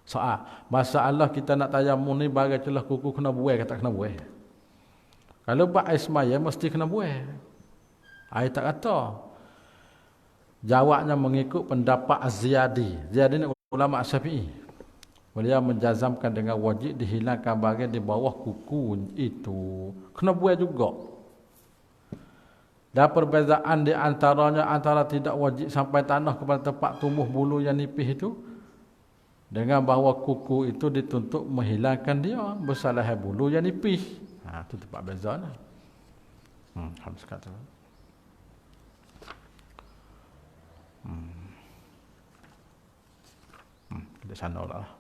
Soal masalah kita nak tayamum ni bahagian celah kuku kena buai ke tak kena buai. Kalau bak air semaya mesti kena buai. Air tak kata. Jawabnya mengikut pendapat Az-Ziyadi. Ziyadi ni ulama Syafi'i. Beliau menjazamkan dengan wajib dihilangkan bahagian di bawah kuku itu. Kena buai juga. Dan perbezaan di antaranya antara tidak wajib sampai tanah kepada tempat tumbuh bulu yang nipis itu. Dengan bahawa kuku itu dituntut menghilangkan dia bersalah bulu yang nipis. Itu tempat beza lah. Habis kata. di sana lah.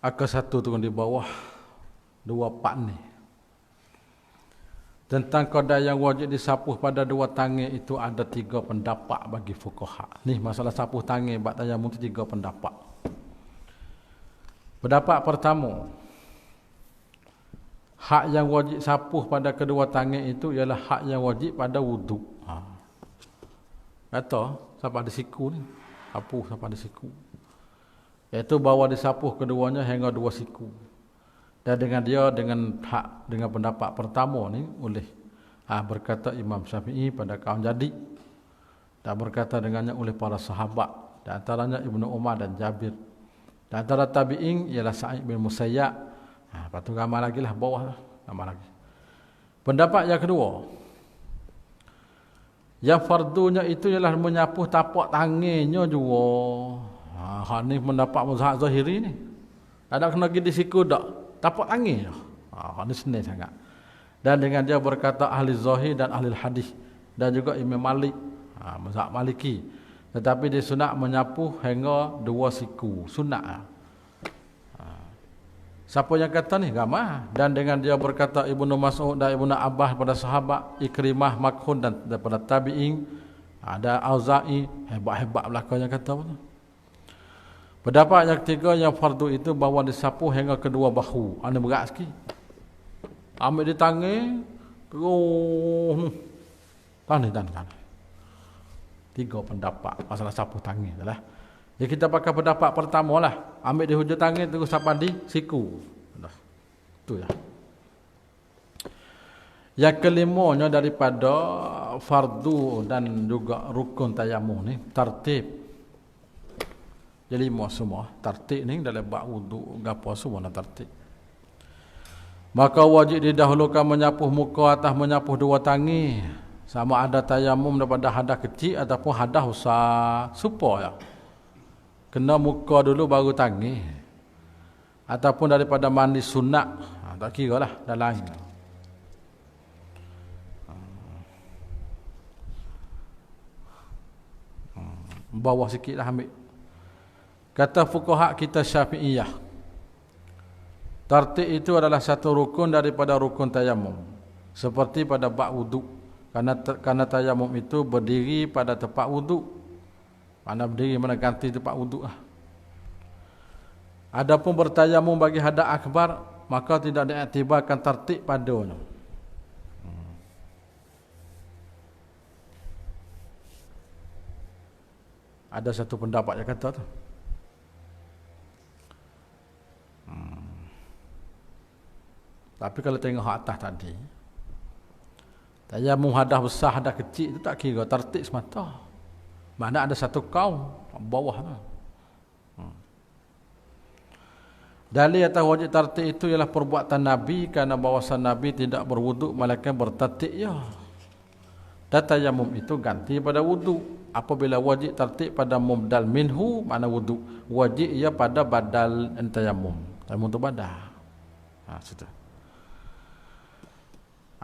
Angka 1 tu di bawah 24 ni. Tentang qada yang wajib disapuh pada dua tangan itu ada 3 pendapat bagi fuqaha. Ni masalah sapuh tangan bab tayamum tu 3 pendapat. Pendapat pertama, hak yang wajib sapuh pada kedua tangan itu ialah hak yang wajib pada wuduk. Kata siapa ada siku ni, sapuh siapa ada siku. Iaitu bahawa disapuh keduanya hingga 2 siku. Dan dengan pendapat pertama ni oleh berkata Imam Syafi'i pada kaum jadi, dan berkata dengannya oleh para sahabat, di antaranya Ibnu Umar dan Jabir. Di antara tabi'in ialah Sa'id bin Musayyab. Lepas tu ramai lagi lah bawah lah, ramai lagi. Pendapat yang kedua, yang fardunya itu ialah menyapuh tapak tangannya juga. Hak ni pendapat mazhab Zahiri ni. Tak ada kena pergi di siku dak. Tapak tangan je. Hak ni senang sangat. Dan dengan dia berkata ahli Zahir dan ahli hadis dan juga Imam Malik, mazhab Maliki. Tetapi dia sunat menyapuh hingga 2 siku. Sunat. Siapa yang kata ni? Ramai. Dan dengan dia berkata Ibnu Mas'ud dan Ibnu Abbas pada sahabat, Ikrimah, Makhun dan daripada tabi'in, ada Auza'i, hebat-hebat belakang yang kata apa tu. Pendapat yang ketiga yang fardu itu bahawa disapuh hingga kedua bahu. Ini berat sikit. Ambil di tangan, terus tangan. 3 pendapat masalah sapuh tangan adalah. Jadi kita pakai pendapat pertama lah. Ambil di hujung tangan terus sampai di siku. Itu ya. Yang kelimanya daripada fardu dan juga rukun tayamum ni, tertib. Jadi 5 semua. Tertib ni dalam bab wuduk, gapo semua nak tertib. Maka wajib didahulukan menyapuh muka atas menyapuh 2 tangan. Sama ada tayamum daripada hadas kecil ataupun hadas besar. Supaya kena muka dulu baru tangan. Ataupun daripada mandi sunat. Tak kira lah, dah lain. Bawah sikit lah ambil. Kata fuqaha kita Syafi'iyah, tertib itu adalah satu rukun daripada rukun tayamum. Seperti pada bab wuduk. Karena tayamum itu berdiri pada tempat wuduk. Mana berdiri, mana ganti tempat wuduk lah. Adapun bertayamum bagi hadas akbar, maka tidak diiktibarkan tertib padanya. Ada satu pendapat yang kata tu. Tapi kalau tengok atas tadi, tayamum hadas besar, hadas kecil itu tak kira tertib semata. Mana ada satu kaum bawah tu. Dalil atas wajib tertib itu ialah perbuatan Nabi, kerana bahawa Nabi tidak berwuduk melainkan bertertib ya. Dan tayamum itu ganti pada wuduk. Apabila wajib tertib pada mubdal minhu, mana wuduk, wajib ia pada badal tayamum. Tayamum itu badal. Situ.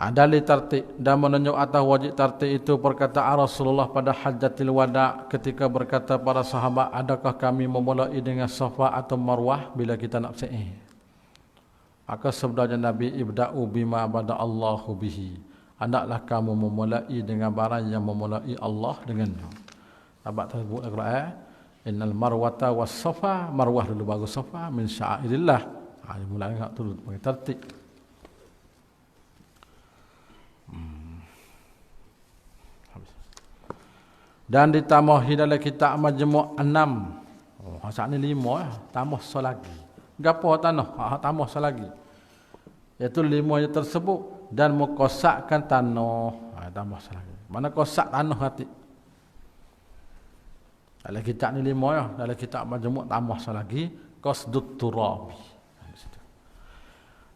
Dalil tertib dan menunjuk atas wajib tertib itu perkataan Rasulullah pada Hajjatul Wada ketika berkata para sahabat, adakah kami memulai dengan Safa atau Marwah bila kita nak sa'i? Maka sabdanya Nabi, ibda'u bima bada Allahu bihi. Hendaklah kamu memulai dengan barang yang memulai Allah dengannya. Sahabat tersebut Al-Quran, innal marwata was safa, Marwah dulu baru Safa, min sya'airillah. Mulai dengan tu bagi tertib. Dan ditambahi dalam kitab Majmu' 6. Saat ni 5 lah. Tambah selagi. Gapo tanah? Tambah selagi. Iaitu 5 yang tersebut. Dan mengkosakkan tanah. Tambah selagi. Mana kosak tanah hati? Dalam kitab ni 5 ya, dalam kitab Majmu' tambah lagi Qasdut Turabi.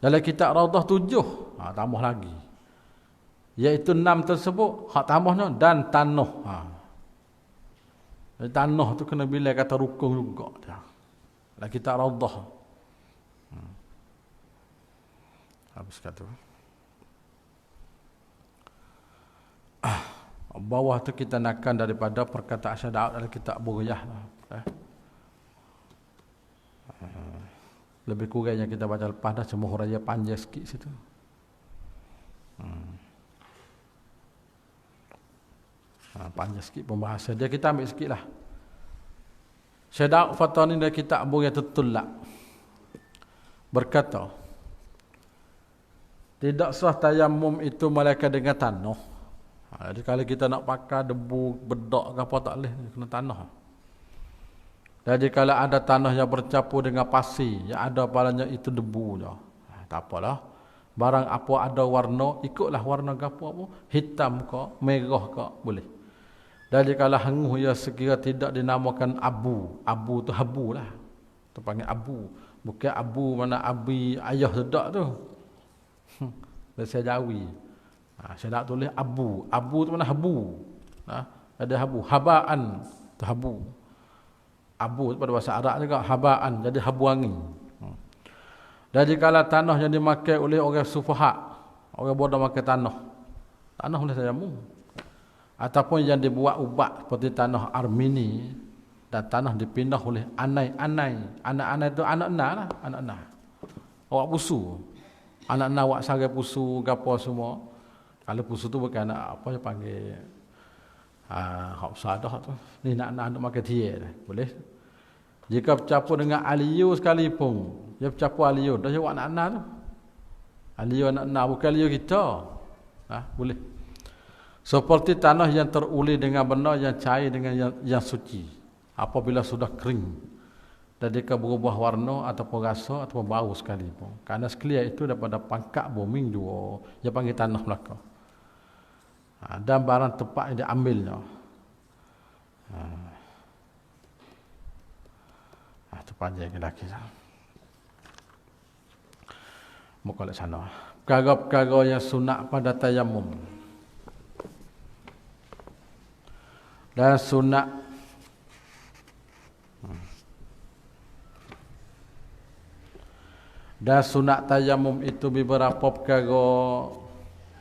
Dalam kitab Raudhah 7, tambah lagi. Iaitu 6 tersebut, hak tambahnya dan tanah. Tanah tu kena bila kata rukun juga dia. Dalam kitab Raudhah. Habis kata. Bawah tu kita nakkan daripada perkataan syahadat dalam kitab Buriyah. Lebih kurangnya kita baca lepas dah, cuma huraian panjang sikit situ. Panjang sikit pembahasan dia, kita ambil sikit lah. Syahadat Fatani dari kitab Buriyah Tutulak berkata, tidak sah tayamum itu melainkan dengan tanah. Jadi kalau kita nak pakai debu, bedak ke apa tak boleh, kena tanah. Jadi kalau ada tanah yang bercampur dengan pasir, yang ada padanya itu debu je. Tak apalah. Barang apa ada warna, ikutlah warna ke apa, hitam ke, merah ke, boleh. Jadi kalau hanguh ya sekira tidak dinamakan abu. Abu tu habu lah. Tu panggil abu. Bukan abu mana abi ayah sedak tu. Bahasa Jawi. Saya nak tulis abu. Abu tu mana habu. Ada habu. Habaan tu habu. Abu tu pada bahasa Arab juga habaan. Jadi habu angin. Jadi kalau tanah yang dimakai oleh orang sufaha, orang bodoh makan tanah. Tanah boleh tayamum. Ataupun yang dibuat ubat seperti tanah Armini dan tanah dipindah oleh anai-anai. Anak-anak itu anak-anak lah. Anak-anak. Awak pusu. Anak-anak awak sarai pusu, gapo semua. Kalau pusu tu bukan anak apa yang panggil hak sadah tu. Ni nak makan tie dah. Boleh. Jika bercampur dengan aliyu sekalipun, dia bercampur aliyu, dah jawab anak-anak tu. Aliyu anak-anak bukan aliyu kita. Boleh. Seperti tanah yang teruli dengan benar, yang cair dengan yang suci. Apabila sudah kering, dan dia berubah warna ataupun rasa ataupun bau sekalipun. Kerana sekalian itu daripada pangkat bumi dua, dia panggil tanah belakang. Dan barang tempat yang diambilnya. Itu panjang lagi. Muka lek sana. Perkara-perkara yang sunat pada tayamum. Dan sunat tayamum itu beberapa perkara.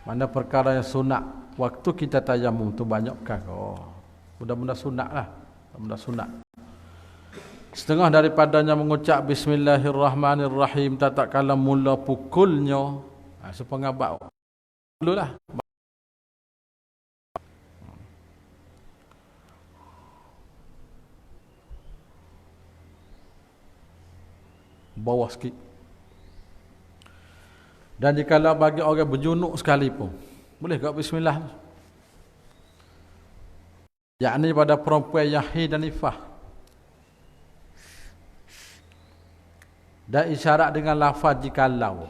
Mana perkara yang sunat waktu kita tayamum tu banyak perkara. Benda-benda sunat lah. Benda sunat. Setengah daripadanya mengucap Bismillahirrahmanirrahim tak kala mula pukulnya. Supaya bau. Dululah. Bawah sikit. Dan jikalau bagi orang berjunuk sekalipun, boleh ke bismillah? Yakni pada perempuan yang haid dan nifas. Dan isyarat dengan lafaz jikalau.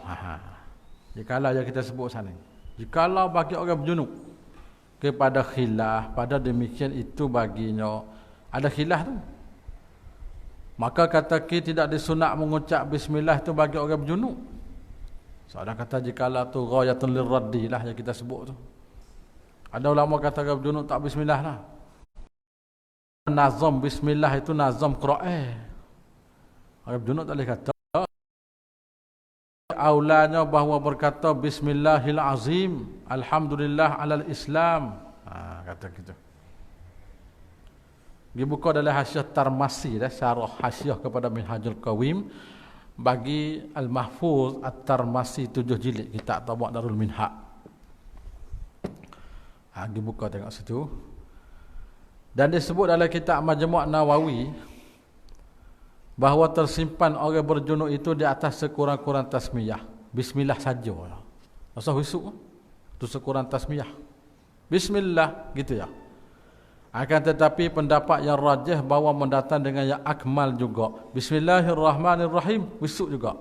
Jikalau yang kita sebut sana. Jikalau bagi orang berjunuk kepada khilaf, pada demikian itu baginya ada khilaf tu. Maka kata kita tidak disunat mengucap bismillah itu bagi orang berjunuk. Seorang kata jikalau tu ghayatun lirraddi lah yang kita sebut tu. Ada ulama kata orang berjunuk tak bismillah lah. Nazam bismillah itu nazam Quran. Orang berjunuk tak boleh kata. Aulanya bahawa berkata bismillahil azim, alhamdulillah alal islam. Kata gitu. Dia buka dalam Hasyiah Tarmasi dah, syarah Hasyiah kepada Minhajul Qawim bagi Al-Mahfuz At-Tarmasi 7 jilid kitab Tabaq Darul Minhaj. Dia buka tengok situ. Dan disebut dalam kitab Majmu' Nawawi bahawa tersimpan orang berjunuk itu di atas sekurang-kurang tasmiyah. Bismillah saja. Masa husuk tu sekurang tasmiyah. Bismillah gitu ya. Akan tetapi pendapat yang rajih bahawa mendatang dengan yang akmal juga. Bismillahirrahmanirrahim. Wisuk juga.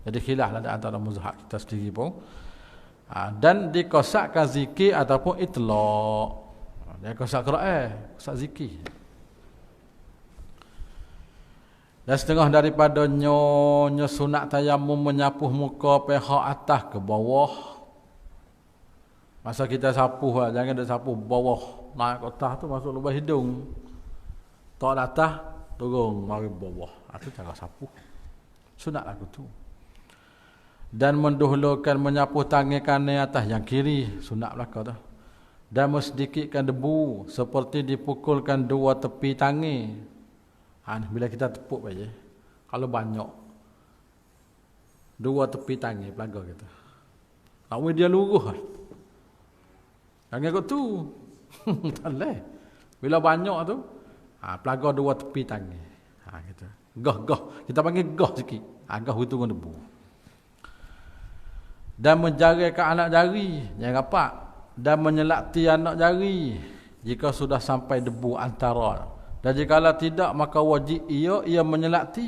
Jadi khilaf lah antara mazhab kita sendiri pun. Dan dikosakkan zikir ataupun itlaq. Dia kosak Quran, kosak zikir. Dan setengah daripada nyo sunat tayamum menyapuh muka pihak atas ke bawah. Masa kita sapuh lah, jangan ada sapuh bawah naik ke atas tu masuk lubang hidung. Tak atas turun mari bawah. Itu cara sapuh. Sunat lagu tu. Dan mendahulukan menyapuh tangan kanan atas yang kiri, sunat belaka tu. Dan mensedikitkan debu seperti dipukulkan dua tepi tangan. Bila kita tepuk aja, kalau banyak dua tepi tangan pelaga kita. Nak dia luruh. Jangan kau tu. Tak leh. Bila banyak tu, pelaga dua tepi tangan. Gitu. Gah. Kita panggil gah sikit. Gah itu dengan debu. Dan menjarikan anak jari, jangan rapat. Dan menyelakti anak jari jika sudah sampai debu antara. Dan jikalau tidak, maka wajib ia menyelakti.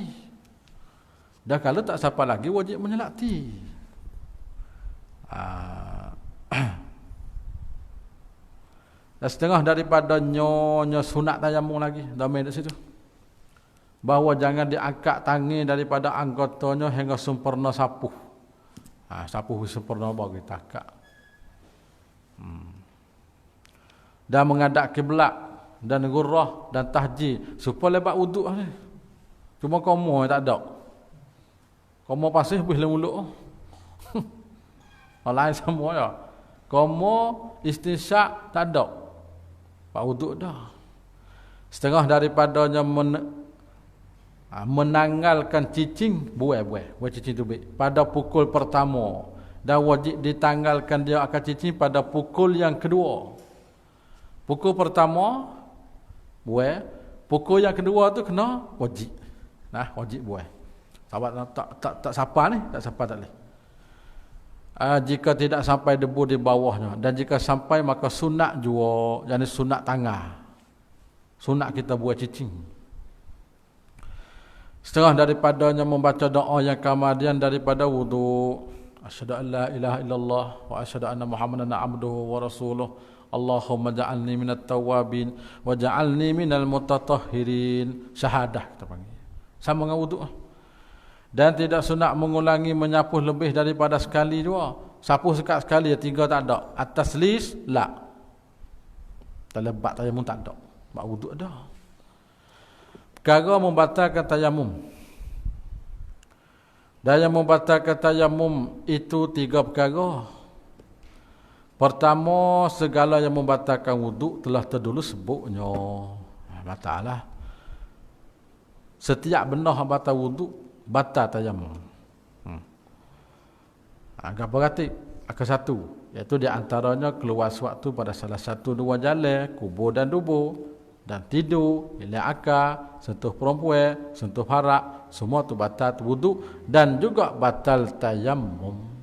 Dan kalau tak siapa lagi, wajib menyelakti. Dan setengah daripada nyonya sunat tayamum lagi. Dah main di situ. Bahawa jangan diangkat tangan daripada anggotanya hingga sempurna sapuh. Sapuh sempurna bagi takak. Dan menghadap kiblat. Dan gurrah dan tahji supaya lebat wuduk ni. Cuma komo tak ada. Komo pasih boleh mulut. Lain semua ya. Komo istinsyak tak ada. Pak wuduk dah. Setengah daripadanya menanggalkan cicing buai cicing tu pada pukul pertama dan wajib ditanggalkan dia akan cicing pada pukul yang kedua. Pukul pertama buai, pukul yang kedua tu kena wajib. Wajib buai. Sahabat tak sapa ni, tak sapa tak boleh. Jika tidak sampai debu di bawahnya, dan jika sampai maka sunat jua, jadi sunat tangan. Sunat kita buat cicing. Setengah daripadanya membaca doa yang kemudian daripada wudu. Asyhadu an la ilaha illallah wa asyhadu anna Muhammadan abduhu wa rasuluh. Allahumma ja'alni minat tawabin wa ja'alni minal mutatahhirin. Syahadah kita panggil. Sama dengan wuduk. Dan tidak sunat mengulangi menyapuh lebih daripada sekali dua. Sapuh sekat sekali, tiga tak ada. Atas lis, la. Terlebat tayamum tak ada. Mak wuduk ada. Perkara membatalkan tayamum. Dan yang membatalkan tayamum itu tiga perkara. Pertama, segala yang membatalkan wuduk telah terdulu sebutnya. Batal lah. Setiap benda yang batal wuduk, batal tayamum. Agak berarti akan satu, iaitu di antaranya keluar sewaktu pada salah satu dua jalan, kubur dan dubur, dan tidur, hilang akal, sentuh perempuan, sentuh harak, semua tu batal wuduk dan juga batal tayamum.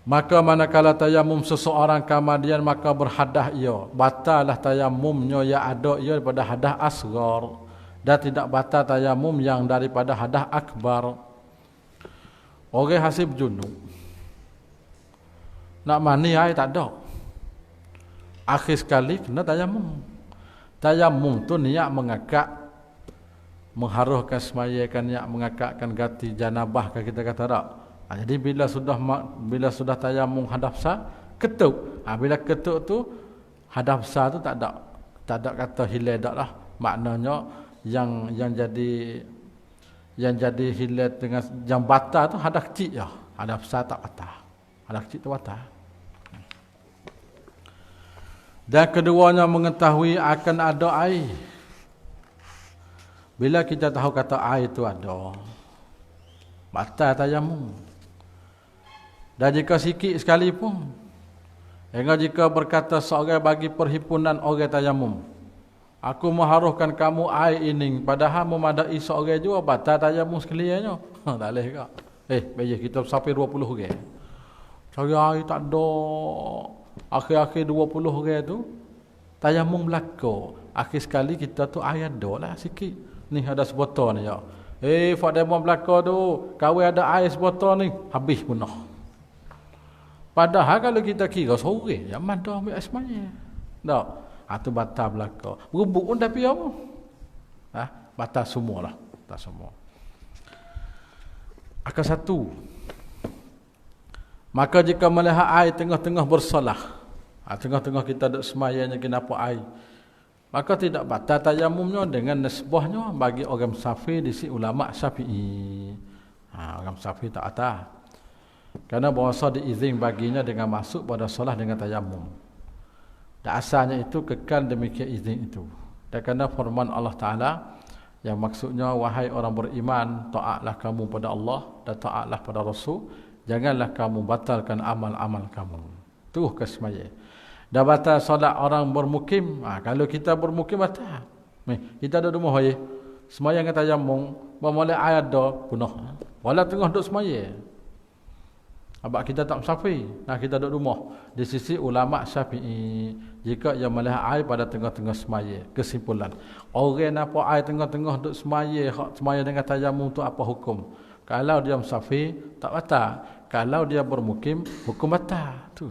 Maka manakala tayamum seseorang kemudian maka berhadah ia, batallah tayamumnya yang ada ia daripada hadah asghar dan tidak batal tayamum yang daripada hadah akbar. Orang hasib junub nak mandi air tak ada, akhir sekali kena tayamum. Tayamum tu niat mengakak, mengharuhkan semayakan, niat mengakakkan ganti janabah, kita kata tak. Jadi bila sudah tayamum hadap sah, ketuk. Bila ketuk tu hadap sah tu tak ada kata hilal dak lah. Maknanya yang jadi hilal dengan yang batal tu hadap kecil ya. Hadap sah tak batal. Hadap kecil tu batal. Dan keduanya mengetahui akan ada air. Bila kita tahu kata air itu ada, batal tayamum. Dan jika sikit sekalipun, jika berkata seorang bagi perhimpunan orang tayamum, aku mengharuhkan kamu air ini, padahal memadai seorang juga, batal tayamum sekaliannya. Tak boleh ke? Baik kita sampai 20 orang. Cari air tak ada. Akhir-akhir 20 orang tu, tayamum belaka. Akhir sekali kita tu air ada lah sikit. Ni ada sebotol ni ya. Fademon belaka tu, kawin ada air sebotol ni, habis punah. Padahal kalau kita kira sore, yang mana ambil air semaya. Tak. Tu batal belaka. Berubuk pun tapi apa? Batal semualah. Batal semua. Akan satu. Maka jika melihat air tengah-tengah bersalah, tengah-tengah kita duduk semayanya kenapa air, maka tidak batal tayamumnya dengan nisbahnya bagi orang Syafi'i di sisi ulama Syafi'i. Orang Syafi'i tak atas. Kerana bahasa diizin baginya dengan masuk pada solah dengan tayamum. Dan asalnya itu kekal demikian izin itu. Dan kerana firman Allah Ta'ala yang maksudnya wahai orang beriman, taatlah kamu pada Allah dan taatlah pada Rasul, janganlah kamu batalkan amal-amal kamu. Terus ke semaya. Dah batal solat orang bermukim. Kalau kita bermukim batal. Kita ada rumah ya. Semaya dengan tayamum, bermula ayat dah punah. Walau tengah duduk semaya. Abang kita tak Syafi'i. Kita duduk rumah. Di sisi ulama Syafi'i, jika ia melihat air pada tengah-tengah semaya. Kesimpulan, orang apa air tengah-tengah duduk semaya, semaya dengan tayamum tu apa hukum? Kalau dia Syafi'i tak batal. Kalau dia bermukim, hukum batal. Tu.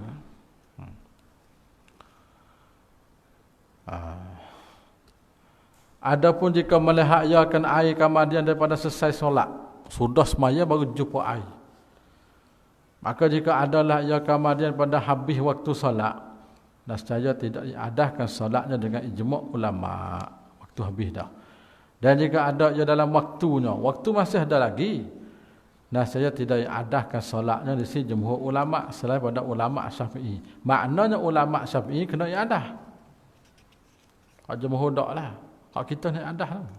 Adapun jika melihat ia akan air kemudian daripada selesai solat, sudah semaya baru jumpa air. Maka jika adalah ia kemudian pada habis waktu solat, nescaya tidak diadakan solatnya dengan ijma' ulama. Waktu habis dah. Dan jika ada ia dalam waktunya, waktu masih ada lagi, nescaya tidak diadakan solatnya di sisi jumhur ulama selain pada ulama Syafi'i. Maknanya ulama Syafi'i kena iadah. Hak jumhur tak lah. Hak kita ni iadah lah.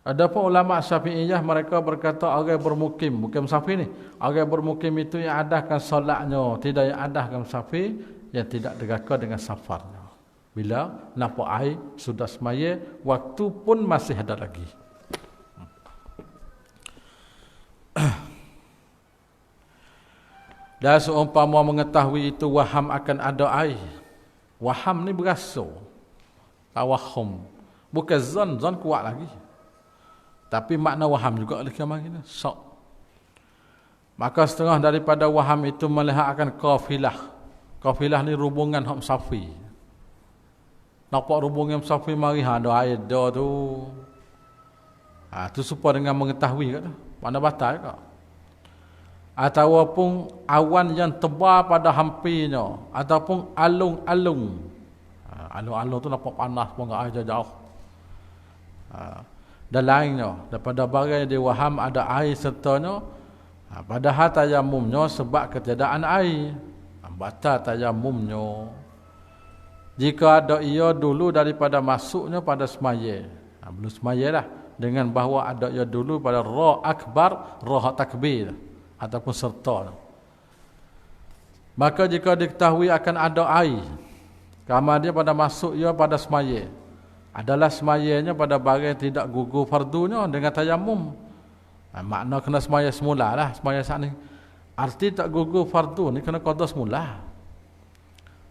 Adapun ulama Syafi'iyah mereka berkata orang bermukim, bukan Syafi'i ni, orang bermukim itu yang adahkan solatnya, tidak yang adahkan Syafi'i yang tidak deraka dengan safarnya. Bila nampak air sudah semaya, waktu pun masih ada lagi. Dan seumpama mengetahui itu waham akan ada air. Waham ni berasa. Tawahum. Bukan zon kuat lagi. Tapi makna waham juga oleh kemari ni. Sok. Maka setengah daripada waham itu melihat akan kafilah. Kafilah ni hubungan hak Syafi'i. Nampak hubungan Syafi'i mari ada air dah tu. Tu supaya dengan mengetahui kat tu. Mana batal ke? Ataupun awan yang tebal pada hampirnya, ataupun alung-alung. Alung-alung tu nampak panas pun air jauh. Dan lainnya, daripada barang yang diwaham ada air sertanya, padahal tayamumnya sebab ketiadaan air, batal tayamumnya. Jika ada ia dulu daripada masuknya pada semaya, belum semaya lah, dengan bahawa ada ia dulu pada ra akbar, ra takbir ataupun serta. Maka jika diketahui akan ada air, kemudian pada masuk ia pada semaya, adalah semayanya pada barang tidak gugur fardunya dengan tayamum. Makna kena semaya semula lah, semaya saat ni. Arti tak gugur fardu ni kena qada semula.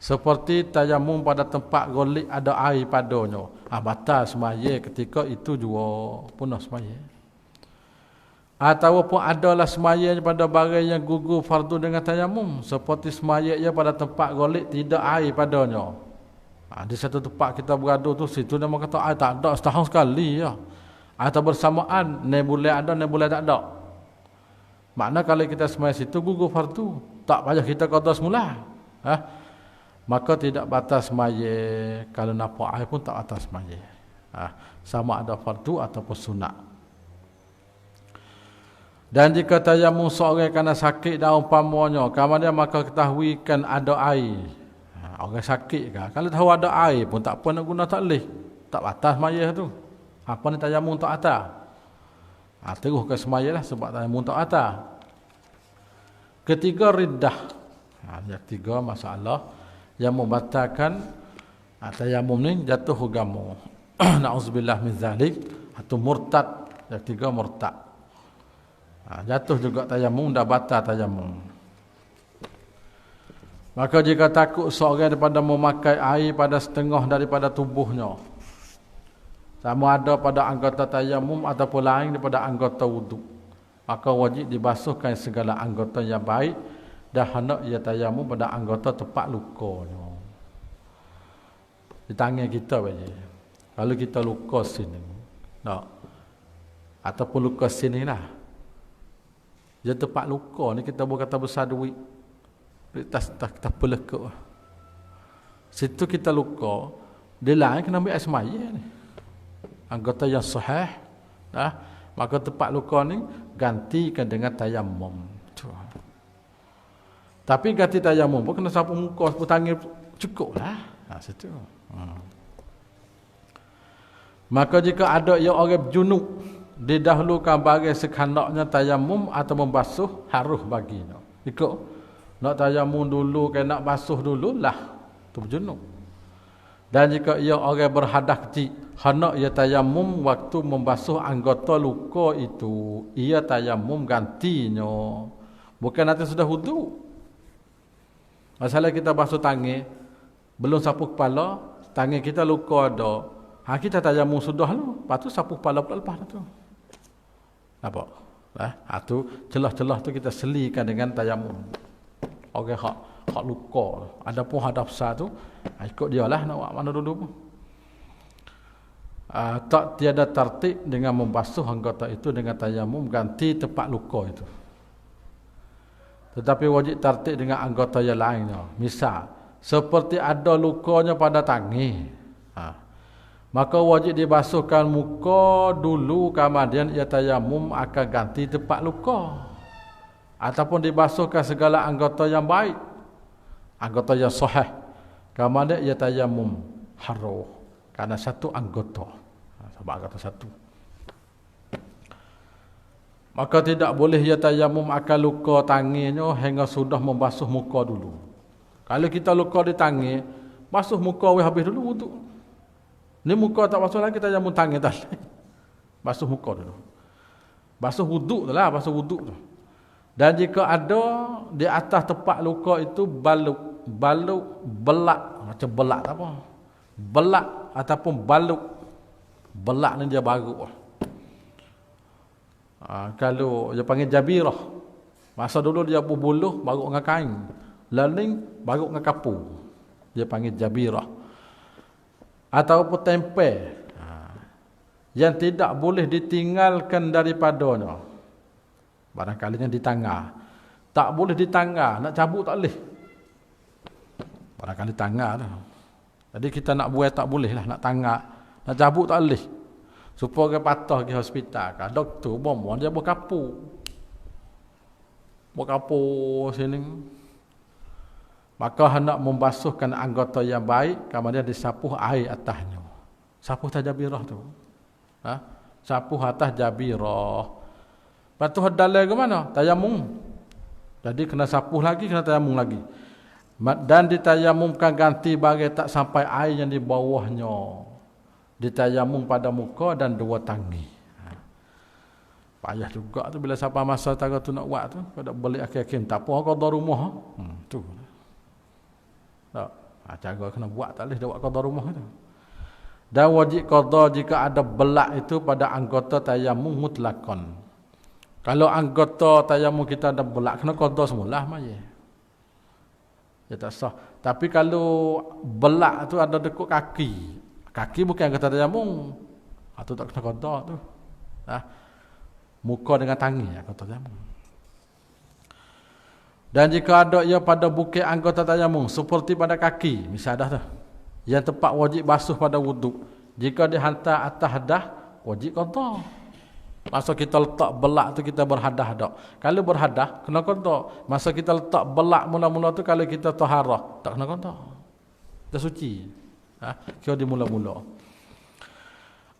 Seperti tayamum pada tempat golik ada air padanya. Batal semaya ketika itu juga punah semaya. Ataupun adalah semayanya pada barang yang gugur fardu dengan tayamum. Seperti semayanya pada tempat golik tidak air padanya. Di satu tempat kita berada tu, situ dia kata air tak ada setahun sekali ya. Atau bersamaan, ni boleh ada, ni boleh tak ada. Makna kalau kita semaya situ gugur fardu, tak payah kita qada semula. Maka tidak batas semaya. Kalau nampak air pun tak batas semaya. Sama ada fardu ataupun sunat. Dan jika tayamum seorang kerana sakit dan umpamanya, kemudian maka ketahuikan ada air. Orang sakit kan, kalau tahu ada air pun tak apa nak guna tak boleh. Tak batas semaya tu. Apa ni tayamum tak atas. Terus ke semaya lah sebab tayamum tak atas. Ketiga riddah. Yang tiga masalah yang membatalkan tayamum ni jatuh agama. Na'udzubillah min zalik. Atau murtad. Yang tiga murtad. Jatuh juga tayamum, dah batal tayamum. Maka jika takut seorang daripada memakai air pada setengah daripada tubuhnya, sama ada pada anggota tayamum ataupun lain daripada anggota wuduk, maka wajib dibasuhkan segala anggota yang baik dan hendak ia tayamum pada anggota tempat lukanya. di tangan kita baje. Kalau kita luka sini, tak, ataupun luka sini lah, dia tempat luka ni kita boleh kata besar duit, tak pelekuk. Situ kita luka, dia lain kena ambil air semaya ni. Anggota yang sahih, maka tempat luka ni gantikan dengan tayammum. Tapi ganti tayammum pun kena sapu muka, sapu tangan cukup lah. Situ. Maka jika ada yang orang junub, didahulukan bagi sekandaknya tayammum atau membasuh, harus baginya. Ikut nak tayammum dulu, nak basuh dulu lah, tu junub. Dan jika ia orang berhadas kecil, hendak ia tayammum waktu membasuh anggota luka itu, ia tayammum gantinya. Bukan nanti sudah wudu. Masalah kita basuh tangan, belum sapu kepala, tangan kita luka ada. Kita tayammum sudah lu, lepas tu sapu kepala pula lepas tu. Nampak? Tu celah-celah tu kita selikan dengan tayammum. Orang hak luka. Adapun hadap besar tu, ikut dia lah nak buat mana dulu pun. Tak tiada tertib dengan membasuh anggota itu dengan tayammum ganti tempat luka itu. Tetapi wajib tertib dengan anggota yang lainnya. Misal, seperti ada lukanya pada tangan. Maka wajib dibasuhkan muka dulu, kemudian ia tayammum akan ganti tempat luka. Ataupun dibasuhkan segala anggota yang baik, anggota yang sahih, kemudian ia tayammum haruh karena satu anggota. Sebab anggota satu. Maka tidak boleh ia tayammum akan luka tangannya hingga sudah membasuh muka dulu. Kalau kita luka di tangan, basuh muka habis dulu wudu. Ni muka tak basuh lagi, tayammum tangan tak. Basuh muka dulu. Basuh wuduk tu lah, basuh wuduk tu. Dan jika ada di atas tempat luka itu baluk, belak, macam belak tak apa. Belak ataupun baluk. Belak ni dia baru. Kalau dia panggil jabirah. Masa dulu dia berbuluh, baru dengan kain. Lalu baru dengan kapu. Dia panggil jabirah. Ataupun tempel yang tidak boleh ditinggalkan daripadanya. Barangkali yang di tangga. Tak boleh di tangga, nak cabut tak boleh. Barangkali tangga tu. Jadi kita nak buat tak boleh lah, nak tangga. Nak cabut tak boleh. Supaya patah pergi hospital kan. Doktor bom dia berkapu. Berkapu sini. Maka hendak membasuhkan anggota yang baik, kemudian disapuh air atasnya. Sapuh atas jabirah tu. Sapuh atas jabirah. Lepas tu dalam ke mana? Tayammum. Jadi kena sapuh lagi, kena tayammum lagi. Dan ditayamumkan ganti bagi tak sampai air yang di bawahnya. Ditayammum pada muka dan dua tangan. Payah juga tu bila siapa masa tara tu nak buat tu. Pada balik akhir-akhir. Tak apa, qada rumah. Tu. Tak. Cara kena buat tak boleh dia buat qada rumah tu. Dan wajib qada jika ada belak itu pada anggota tayammum mutlakon. Kalau anggota tayammum kita ada belak, kena qada semula maya. Dia tak sah. Tapi kalau belak tu ada dekat kaki. Kaki bukan anggota tayammum. Itu tak kena qada tu. Muka dengan tangan anggota tayammum. Dan jika ada ia pada bukit anggota tayammum seperti pada kaki, misal dah tu. Yang tempat wajib basuh pada wuduk. Jika dihantar atas dah, wajib qada. Masa kita letak belak tu kita berhadah dak. Kalau berhadah kena qada. Masa kita letak belak mula-mula tu kalau kita taharah, tak kena qada. Dah suci. Kira di mula-mula.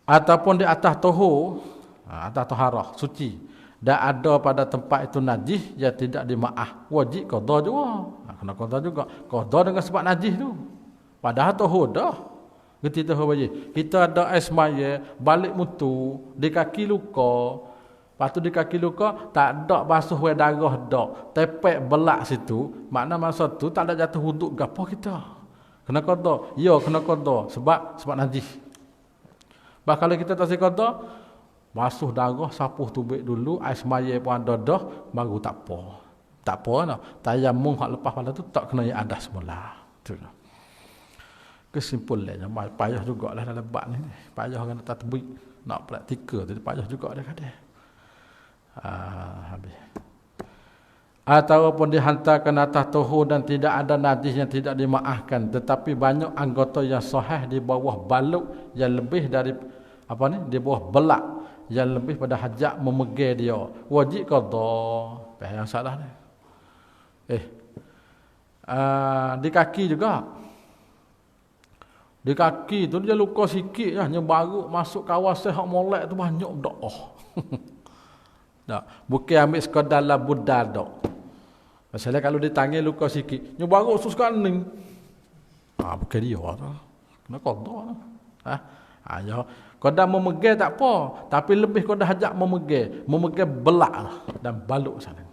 Ataupun di atas tahur, atas taharah, suci. Dan ada pada tempat itu najis, ya tidak dimaaf. Wajib qada juga. Kena qada juga. Qada dengan sebab najis tu. Padahal tahur dah. Kita tahu baje. Kita ada ais maya, balik mutu, di kaki luka. Lepas tu di kaki luka tak ada basuh we darah dak. Tepek belak situ, makna masa tu tak ada jatuh wuduk gapo kita. Kena qada. Ya kena qada sebab najis. Bah kalau kita tak qada, basuh darah, sapuh tubik dulu, ais maya pun ada dah, baru tak apa. Tak apa nah. Tayammum hak lepas pada tu tak kena yang ada semula. Tu. Kesimpulannya payah jugalah dalam bab ni. Payah kan tatbik, nak praktikal tu payah juga dia kata. Habis. Ataupun dihantarkan atas tuhur dan tidak ada najis yang tidak dimaafkan, tetapi banyak anggota yang sahih di bawah baluk yang lebih dari di bawah belak yang lebih pada hajat memegang dia, wajib qada. Yang salah ni. Di kaki juga. Di kaki tu dia luka sikit lah, baru masuk kawasan hak molek tu banyak dak. Tak, bukan ambil sekadar labud dak. Masalah kalau ditangi luka sikit, baru suskan ni. Bukan dia tu. Kena qada. Ya. Qada memegang tak apa, tapi lebih qada hajat memegang belak lah, dan baluk sana.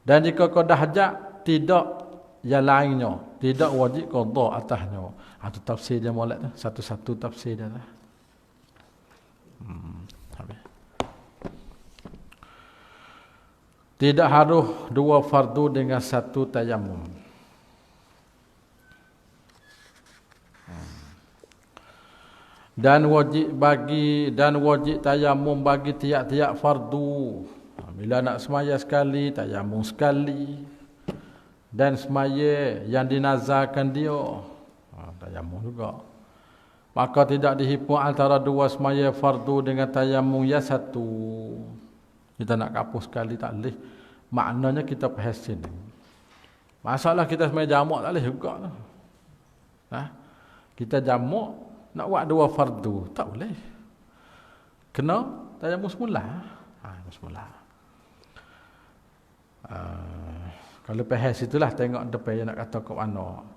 Dan jika qada hajat tidak yang lainnya, tidak wajib qada atasnya. Itu tafsir dia molek tu, satu-satu tafsir dia tu. Habis. Tidak harus dua fardu dengan satu tayamum. Dan wajib tayamum bagi tiap-tiap fardu. Bila nak semaya sekali, tayamum sekali. Dan semaya yang dinazarkan dia, tayamum juga. Maka tidak dihimpun antara dua semaya fardu dengan tayamum yang satu. Kita nak kapus sekali tak boleh. Maknanya kita perhasin. Masalah kita semaya jamak tak boleh juga. Kita jamak nak buat dua fardu tak boleh. Kena tayamum semula. Semula. Kalau pahas itulah tengok depan yang nak kata ke mana.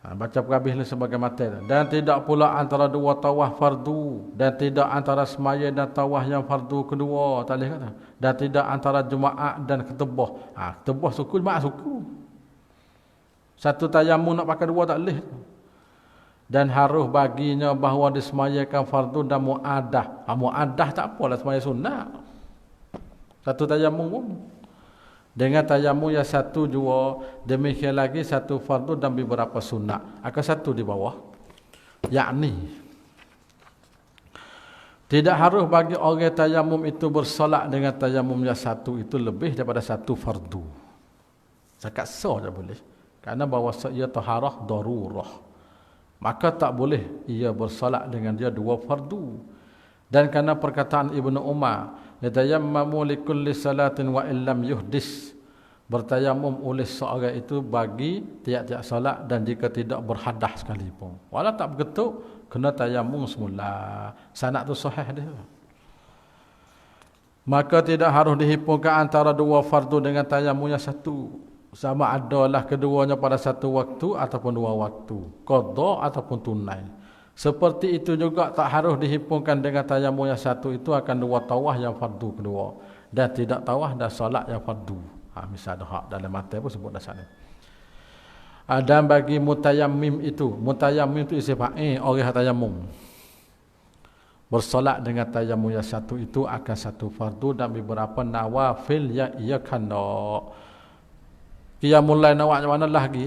Baca perhabis ni sebagai materi. Dan tidak pula antara dua tawaf fardu. Dan tidak antara semaya dan tawaf yang fardu kedua. Tak boleh kata. Dan tidak antara Jumaat dan ketubah. Ketubah suku, Jumaat suku. Satu tayamum nak pakai dua tak boleh. Dan harus baginya bahawa disemayakan fardu dan mu'adah. Mu'adah tak apalah semaya sunat. Satu tayamum pun. Dengan tayamum yang satu jua, demikian lagi satu fardu dan beberapa sunat. Akan satu di bawah. Yakni, tidak harus bagi orang tayamum itu bersolat dengan tayamum yang satu itu lebih daripada satu fardu. Zakat sah je boleh. Kerana bahawa ia taharah darurah. Maka tak boleh ia bersolat dengan dia dua fardu. Dan kerana perkataan Ibnu Umar, yatayammamu likulli salatin wa illam yuhdis, bertayamum oleh seorang itu bagi tiap-tiap salat dan jika tidak berhadas sekalipun. Walau tak begitu, kena tayamum semula. Sanad tu sahih dia. Maka tidak harus dihimpunkan antara dua fardu dengan tayamum yang satu. Sama adalah keduanya pada satu waktu ataupun dua waktu. Qada ataupun tunai. Seperti itu juga tak harus dihimpunkan dengan tayamum yang satu itu akan dua tawaf yang fardu kedua. Dan tidak tawaf dan solat yang fardu. Misal ada hak dalam mata pun sebut dah sana. Dan bagi mutayammim itu isi fa'il orang tayamum. Bersolat dengan tayamum yang satu itu akan satu fardu dan beberapa nawafil yang ia kena. Qiyamul lail nak buat mana lagi.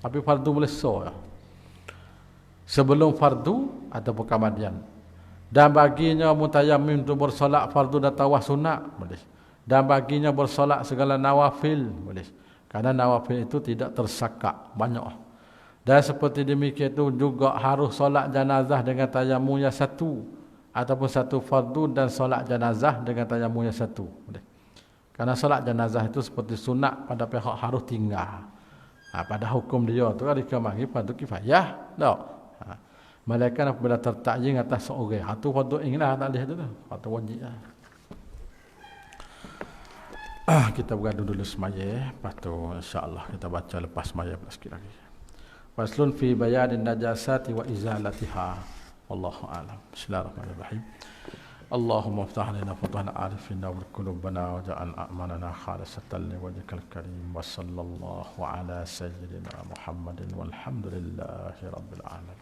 Tapi fardu boleh so. Sebelum fardu ataupun kemudian. Dan baginya mutayammim itu bersolat fardu dan tawaf sunat boleh. Dan baginya bersolat segala nawafil boleh. Karena nawafil itu tidak tersakak banyak. Dan seperti demikian itu juga harus solat jenazah dengan tayamum yang satu ataupun satu fardu dan solat jenazah dengan tayamum yang satu boleh. Karena solat jenazah itu seperti sunat pada pihak harus tinggal. Pada hukum dia tu kan dikemari fardu kifayah. Tak. Malaikat apabila tertakyin atas seorang. Itu fardu inglah tak boleh tu. Fardu wajib lah. Kita beradu dulu semaya. Lepas tu insyaAllah kita baca lepas semaya pula sikit lagi. Faslun fi bayanin najasati wa izalatiha. Wallahu a'lam. Bismillahirrahmanirrahim. Allahumma aftah lana fatahna arifina wa qulubana wa ja'al a'malana khalisatan li wajhikal karim wa sallallahu ala sayyidina Muhammadin walhamdulillahi rabbil alamin.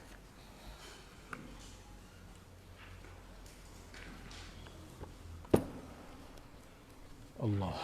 Allah